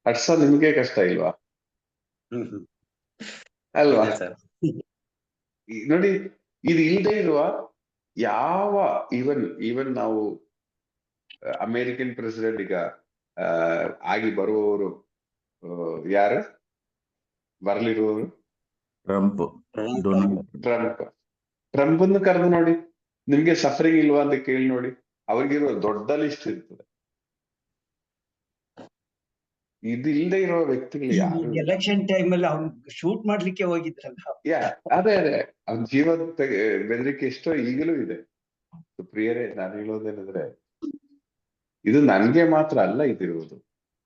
ಅಡ್ಸ ನಿಮ್ಗೆ ಕಷ್ಟ ಇಲ್ವಾ? ಅಲ್ವಾ? ಇದೆ ಸರ್. ನೋಡಿ, ಇದು ಇಲ್ಲದೆ ಇರುವ ಯಾವ ಈವನ್ ನಾವು ಅಮೇರಿಕನ್ ಪ್ರೆಸಿಡೆಂಟ್ ಈಗ ಆಗಿ ಬರುವವರು ಯಾರು ಬರ್ಲಿರುವವರು? ಟ್ರಂಪ್, ಡೊನಾಲ್ಡ್ ಟ್ರಂಪ್ ಅನ್ನು ಕರೆದು ನೋಡಿ, ನಿಮ್ಗೆ ಸಫರಿಂಗ್ ಇಲ್ವಾ ಅಂತ ಕೇಳಿ ನೋಡಿ. ಅವ್ರಿಗಿರುವ ದೊಡ್ಡ ಲಿಸ್ಟ್ ಇರ್ತದೆ. ಇದು ಇಲ್ಲದೆ ಇರುವ ವ್ಯಕ್ತಿಗಳು ಯಾರು? ಎಲೆಕ್ಷನ್ ಟೈಮ್ ಅಲ್ಲಿ ಅವ್ನು ಶೂಟ್ ಮಾಡ್ಲಿಕ್ಕೆ ಹೋಗಿದ್ರಲ್ಲ. ಅದೇ ಅವ್ನ ಜೀವದ ಬೆದರಿಕೆ ಎಷ್ಟೋ ಈಗಲೂ ಇದೆ. ಪ್ರಿಯರೇ, ನಾನು ಹೇಳೋದೇನಂದ್ರೆ, ಇದು ನನ್ಗೆ ಮಾತ್ರ ಅಲ್ಲ ಇದಿರುವುದು,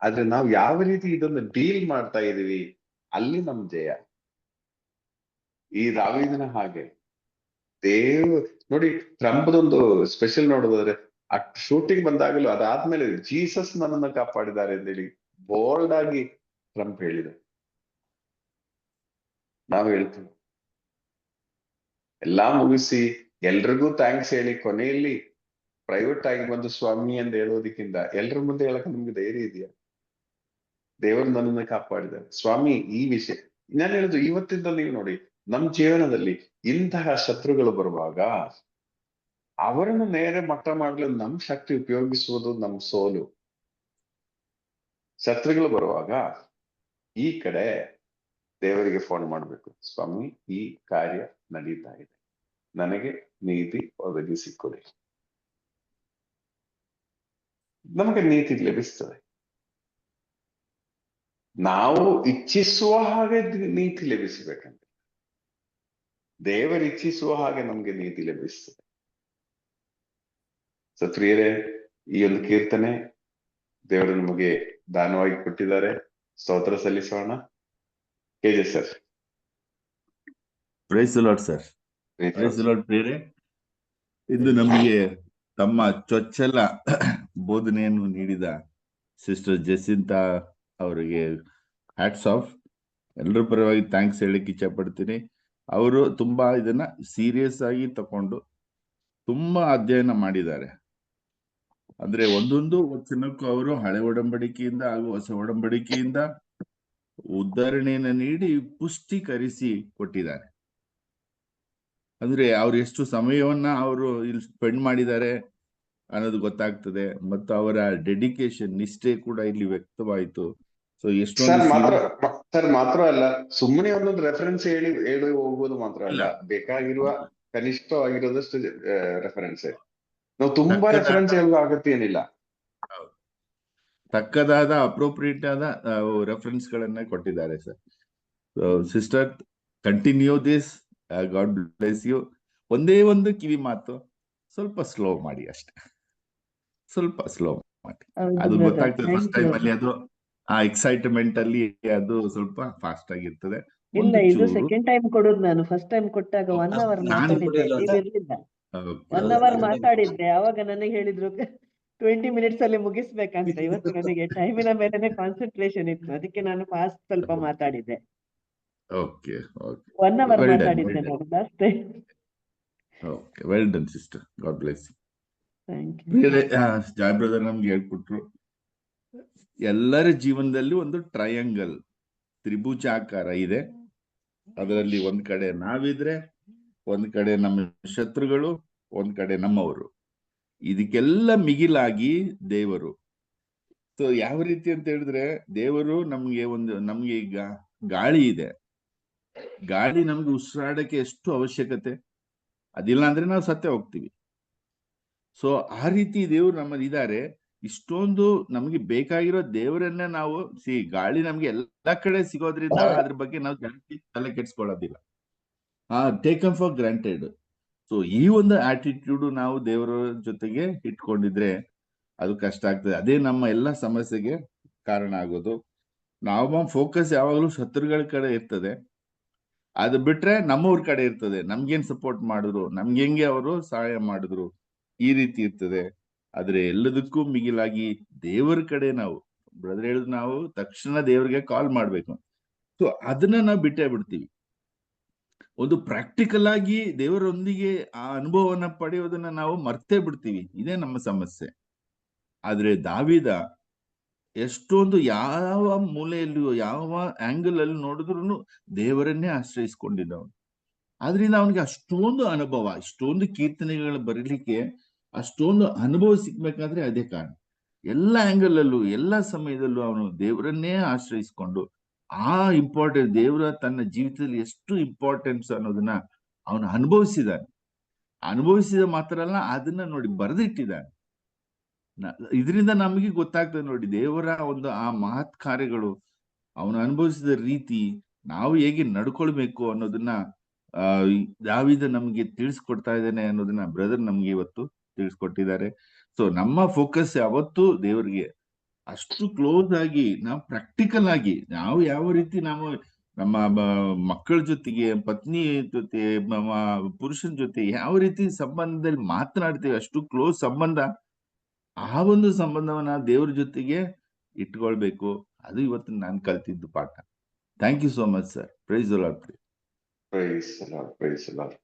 ಆದ್ರೆ ನಾವು ಯಾವ ರೀತಿ ಇದನ್ನು ಡೀಲ್ ಮಾಡ್ತಾ ಇದೀವಿ ಅಲ್ಲಿ ನಮ್ ಜಯ. ಈ ದಾವೀದನ ಹಾಗೆ ನೋಡಿ, ಟ್ರಂಪ್ದೊಂದು ಸ್ಪೆಷಲ್ ನೋಡೋದಾದ್ರೆ, ಆ ಶೂಟಿಂಗ್ ಬಂದಾಗಲೂ ಅದಾದ್ಮೇಲೆ ಜೀಸಸ್ ನನ್ನನ್ನು ಕಾಪಾಡಿದ್ದಾರೆ ಅಂತೇಳಿ ಬೋಲ್ಡ್ ಆಗಿ ಟ್ರಂಪ್ ಹೇಳಿದೆ. ನಾವು ಹೇಳ್ತೀವಿ ಎಲ್ಲಾ ಮುಗಿಸಿ ಎಲ್ರಿಗೂ ಥ್ಯಾಂಕ್ಸ್ ಹೇಳಿ ಕೊನೆಯಲ್ಲಿ ಪ್ರೈವೇಟ್ ಆಗಿ ಬಂದು ಸ್ವಾಮಿ ಅಂತ ಹೇಳೋದಕ್ಕಿಂತ ಎಲ್ರ ಮುಂದೆ ಹೇಳಕ್ ನಮ್ಗೆ ಧೈರ್ಯ ಇದೆಯಾ? ದೇವರು ನನ್ನನ್ನು ಕಾಪಾಡಿದ್ದಾರೆ ಸ್ವಾಮಿ. ಈ ವಿಷಯ ನಾನು ಹೇಳುದು, ಇವತ್ತಿಂದ ನೀವು ನೋಡಿ, ನಮ್ ಜೀವನದಲ್ಲಿ ಇಂತಹ ಶತ್ರುಗಳು ಬರುವಾಗ ಅವರನ್ನು ನೇರ ಮಟ್ಟ ಮಾಡಲು ನಮ್ ಶಕ್ತಿ ಉಪಯೋಗಿಸುವುದು ನಮ್ ಸೋಲು. ಶತ್ರುಗಳು ಬರುವಾಗ ಈ ಕಡೆ ದೇವರಿಗೆ ಫೋನ್ ಮಾಡ್ಬೇಕು, ಸ್ವಾಮಿ ಈ ಕಾರ್ಯ ನಡೀತಾ ಇದೆ, ನನಗೆ ನೀತಿ ಒದಗಿಸಿಕೊಡಿ. ನಮಗೆ ನೀತಿ ಲಭಿಸ್ತದೆ. ನಾವು ಇಚ್ಛಿಸುವ ಹಾಗೆ ನೀತಿ ಲಭಿಸಬೇಕಂತೆ. ದೇವರು ಇಚ್ಛಿಸುವ ಹಾಗೆ ನಮ್ಗೆ ನೀತಿ ಲಭಿಸ್ತದೆ. ಸತ್ರಿಯರೇ, ಈ ಒಂದು ಕೀರ್ತನೆ ದೇವರು ನಮಗೆ ದಾನವಾಗಿ ಕೊಟ್ಟಿದ್ದಾರೆ. ಸ್ತೋತ್ರ ಸಲ್ಲಿಸೋಣ. ಹೇಗೆ sir? Praise the lord sir. Praise the lord ಪ್ರಿಯರೇ, ಇಂದು ನಮಗೆ ತಮ್ಮ ಚೊಚ್ಚಲ ಬೋಧನೆಯನ್ನು ನೀಡಿದ ಸಿಸ್ಟರ್ ಜೆಸಿಂತಾ ಅವರಿಗೆ ಹ್ಯಾಟ್ಸ್ ಆಫ್. ಎಲ್ಲರ ಪರವಾಗಿ ಥ್ಯಾಂಕ್ಸ್ ಹೇಳಲಿಕ್ಕೆ ಇಚ್ಛೆ ಪಡ್ತೀನಿ. ಅವರು ತುಂಬಾ ಇದನ್ನ ಸೀರಿಯಸ್ ಆಗಿ ತಕೊಂಡು ತುಂಬಾ ಅಧ್ಯಯನ ಮಾಡಿದ್ದಾರೆ. ಅಂದ್ರೆ ಒಂದೊಂದು ವಚನಕ್ಕೂ ಅವರು ಹಳೆ ಒಡಂಬಡಿಕೆಯಿಂದ ಹಾಗೂ ಹೊಸ ಒಡಂಬಡಿಕೆಯಿಂದ ಉದಾಹರಣೆಯನ್ನು ನೀಡಿ ಪುಷ್ಟೀಕರಿಸಿ ಕೊಟ್ಟಿದ್ದಾರೆ. ಅಂದ್ರೆ ಅವ್ರು ಎಷ್ಟು ಸಮಯವನ್ನ ಅವರು ಇಲ್ಲಿ ಸ್ಪೆಂಡ್ ಮಾಡಿದ್ದಾರೆ ಅನ್ನೋದು ಗೊತ್ತಾಗ್ತದೆ. ಮತ್ತು ಅವರ ಡೆಡಿಕೇಶನ್, ನಿಷ್ಠೆ ಕೂಡ ಇಲ್ಲಿ ವ್ಯಕ್ತವಾಯಿತು. ಸೊ ಸರ್ ಮಾತ್ರ ಅಲ್ಲ, ಸುಮ್ಮನೆ ಒಂದೊಂದು ರೆಫರೆನ್ಸ್ ಹೇಳಿ ಹೋಗೋದು ಮಾತ್ರ ಅಲ್ಲ, ಬೇಕಾಗಿರುವ ಕನಿಷ್ಠವಾಗಿರೋದಷ್ಟು ರೆಫರೆನ್ಸ್. ನಾವು ತುಂಬಾ ರೆಫರೆನ್ಸ್ ಹೇಳುವ ಅಗತ್ಯ ಏನಿಲ್ಲ. ತಕ್ಕದಾದ ಅಪ್ರೋಪ್ರಿಯೇಟ್ ಆದ ರೆಫರೆನ್ಸ್ ಗಳನ್ನ ಕೊಟ್ಟಿದ್ದಾರೆ sir. Sister, continue this. God bless you. ಒಂದೇ ಒಂದು ಕಿವಿ ಮಾತು, ಸ್ವಲ್ಪ ಸ್ಲೋ ಮಾಡಿ ಅಷ್ಟೇ, ಸ್ವಲ್ಪ ಸ್ಲೋ ಮಾಡಿ. ಅದು ಗೊತ್ತಾಗ್ತದೆ ಫಸ್ಟ್ ಟೈಮ್ ಅಲ್ಲಿ, ಅದು ಆ ಎಕ್ಸೈಟ್ಮೆಂಟ್ ಅಲ್ಲಿ ಅದು ಸ್ವಲ್ಪ ಫಾಸ್ಟ್ ಆಗಿರ್ತದೆ. ಇಲ್ಲ, ಇದು ಸೆಕೆಂಡ್ ಟೈಮ್ ಕೊಡೋದು. ನಾನು ಫಸ್ಟ್ ಟೈಮ್ ಕೊಟ್ಟಾಗ 1 hour ಮಾತಾಡಿದ್ದೆ, ನೀವಿರ್ಲಿಲ್ಲ. 1 hour ಮಾತಾಡಿದ್ದೆ. ಅವಾಗ ನನಗೆ ಹೇಳಿದ್ರು 20 minutes ಅಲ್ಲಿ ಮುಗಿಸ್ಬೇಕಂತ. ಇವತ್ತು ನನಗೆ ಟೈಮಿನ ಮೇಲೆನೆ ಕಾನ್ಸಂಟ್ರೇಷನ್ ಇತ್ತು, ಅದಕ್ಕೆ ನಾನು ಫಾಸ್ಟ್ ಸ್ವಲ್ಪ ಮಾತಾಡಿದ್ದೆ. ಓಕೆ ಓಕೆ, 1 hour ಮಾತಾಡಿದ್ದೆ ನಾನು last time. Okay, well done sister. God bless you. Thank you. Joy brother ನಮ್ಗೆ ಹೇಳ್ಕೊಟ್ರು, ಎಲ್ಲರ ಜೀವನದಲ್ಲಿ ಒಂದು ಟ್ರಯಾಂಗಲ್, ತ್ರಿಭುಜಾಕಾರ ಇದೆ. ಅದರಲ್ಲಿ ಒಂದ್ ಕಡೆ ನಾವಿದ್ರೆ, ಒಂದ್ ಕಡೆ ನಮ್ಮ ಶತ್ರುಗಳು, ಒಂದ್ ಕಡೆ ನಮ್ಮವರು. ಇದಕ್ಕೆಲ್ಲ ಮಿಗಿಲಾಗಿ ದೇವರು. ಸೊ ಯಾವ ರೀತಿ ಅಂತ ಹೇಳಿದ್ರೆ, ದೇವರು ನಮ್ಗೆ ಈಗ ಗಾಳಿ ಇದೆ. ಗಾಳಿ ನಮ್ಗೆ ಉಸಿರಾಡಕ್ಕೆ ಎಷ್ಟು ಅವಶ್ಯಕತೆ, ಅದಿಲ್ಲ ಅಂದ್ರೆ ನಾವು ಸತ್ತೇ ಹೋಗ್ತೀವಿ. ಸೊ ಆ ರೀತಿ ದೇವರು ನಮ್ಮಲ್ಲಿ ಇದ್ದಾರೆ. ಇಷ್ಟೊಂದು ನಮಗೆ ಬೇಕಾಗಿರೋ ದೇವರನ್ನೇ ನಾವು ಗಾಳಿ ನಮ್ಗೆ ಎಲ್ಲಾ ಕಡೆ ಸಿಗೋದ್ರಿಂದ ಅದ್ರ ಬಗ್ಗೆ ನಾವು ಜಾಸ್ತಿ ತಲೆ ಕೆಡ್ಸ್ಕೊಳ್ಳೋದಿಲ್ಲ. Taken for granted. ಸೊ ಈ ಒಂದು ಆಟಿಟ್ಯೂಡ್ ನಾವು ದೇವರ ಜೊತೆಗೆ ಇಟ್ಕೊಂಡಿದ್ರೆ ಅದು ಕಷ್ಟ ಆಗ್ತದೆ. ಅದೇ ನಮ್ಮ ಎಲ್ಲ ಸಮಸ್ಯೆಗೆ ಕಾರಣ ಆಗೋದು. ನಾವು ಫೋಕಸ್ ಯಾವಾಗಲೂ ಶತ್ರುಗಳ ಕಡೆ ಇರ್ತದೆ, ಅದು ಬಿಟ್ರೆ ನಮ್ಮವ್ರ ಕಡೆ ಇರ್ತದೆ. ನಮ್ಗೇನ್ ಸಪೋರ್ಟ್ ಮಾಡಿದ್ರು, ನಮ್ಗೆ ಹೆಂಗೆ ಅವರು ಸಹಾಯ ಮಾಡಿದ್ರು, ಈ ರೀತಿ ಇರ್ತದೆ. ಆದ್ರೆ ಎಲ್ಲದಕ್ಕೂ ಮಿಗಿಲಾಗಿ ದೇವರ ಕಡೆ ನಾವು ಬ್ರದರ್ ಹೇಳಿದ್ರು, ನಾವು ತಕ್ಷಣ ದೇವರಿಗೆ ಕಾಲ್ ಮಾಡ್ಬೇಕು. ಸೊ ಅದನ್ನ ನಾವು ಬಿಟ್ಟೇ ಬಿಡ್ತೀವಿ. ಒಂದು ಪ್ರಾಕ್ಟಿಕಲ್ ಆಗಿ ದೇವರೊಂದಿಗೆ ಆ ಅನುಭವವನ್ನ ಪಡೆಯೋದನ್ನ ನಾವು ಮರ್ತೇ ಬಿಡ್ತೀವಿ. ಇದೇ ನಮ್ಮ ಸಮಸ್ಯೆ. ಆದ್ರೆ ದಾವೀದ ಎಷ್ಟೊಂದು ಯಾವ ಮೂಲೆಯಲ್ಲಿಯೋ ಯಾವ ಆಂಗಲ್ ಅಲ್ಲಿ ನೋಡಿದ್ರು ದೇವರನ್ನೇ ಆಶ್ರಯಿಸ್ಕೊಂಡಿದ್ದವನು. ಆದ್ರಿಂದ ಅವನಿಗೆ ಅಷ್ಟೊಂದು ಅನುಭವ, ಇಷ್ಟೊಂದು ಕೀರ್ತನೆಗಳು ಬರೀಲಿಕ್ಕೆ ಅಷ್ಟೊಂದು ಅನುಭವ ಸಿಗ್ಬೇಕಾದ್ರೆ ಅದೇ ಕಾರಣ. ಎಲ್ಲ ಆಂಗಲ್ ಅಲ್ಲೂ ಎಲ್ಲ ಸಮಯದಲ್ಲೂ ಅವನು ದೇವರನ್ನೇ ಆಶ್ರಯಿಸ್ಕೊಂಡು ಆ ಇಂಪಾರ್ಟೆನ್ಸ್, ದೇವರ ತನ್ನ ಜೀವಿತದಲ್ಲಿ ಎಷ್ಟು ಇಂಪಾರ್ಟೆನ್ಸ್ ಅನ್ನೋದನ್ನ ಅವನು ಅನುಭವಿಸಿದ ಮಾತ್ರ ಅಲ್ಲ, ಅದನ್ನ ನೋಡಿ ಬರೆದಿಟ್ಟಿದ್ದಾನೆ. ಇದರಿಂದ ನಮಗೆ ಗೊತ್ತಾಗ್ತದೆ ನೋಡಿ ದೇವರ ಒಂದು ಆ ಮಹತ್ ಕಾರ್ಯಗಳು, ಅವನು ಅನುಭವಿಸಿದ ರೀತಿ, ನಾವು ಹೇಗೆ ನಡ್ಕೊಳ್ಬೇಕು ಅನ್ನೋದನ್ನ ದಾವೀದ ನಮ್ಗೆ ತಿಳಿಸ್ಕೊಡ್ತಾ ಇದ್ದಾನೆ ಅನ್ನೋದನ್ನ ಬ್ರದರ್ ನಮ್ಗೆ ಇವತ್ತು ತಿಳಿಸ್ಕೊಟ್ಟಿದ್ದಾರೆ. ಸೊ ನಮ್ಮ ಫೋಕಸ್ ಯಾವತ್ತು ದೇವರಿಗೆ ಅಷ್ಟು ಕ್ಲೋಸ್ ಆಗಿ ನಾವು ಪ್ರಾಕ್ಟಿಕಲ್ ಆಗಿ ನಾವು ಯಾವ ರೀತಿ ನಾವು ನಮ್ಮ ಮಕ್ಕಳ ಜೊತೆಗೆ, ಪತ್ನಿ ಜೊತೆ, ಪುರುಷನ ಜೊತೆ ಯಾವ ರೀತಿ ಸಂಬಂಧದಲ್ಲಿ ಮಾತನಾಡ್ತೀವಿ, ಅಷ್ಟು ಕ್ಲೋಸ್ ಸಂಬಂಧ, ಆ ಒಂದು ಸಂಬಂಧವನ್ನ ದೇವ್ರ ಜೊತೆಗೆ ಇಟ್ಕೊಳ್ಬೇಕು. ಅದು ಇವತ್ತು ನಾನು ಕಲ್ತಿದ್ದು ಪಾಠ. Thank you so much sir. Praise the Lord. Praise the lord.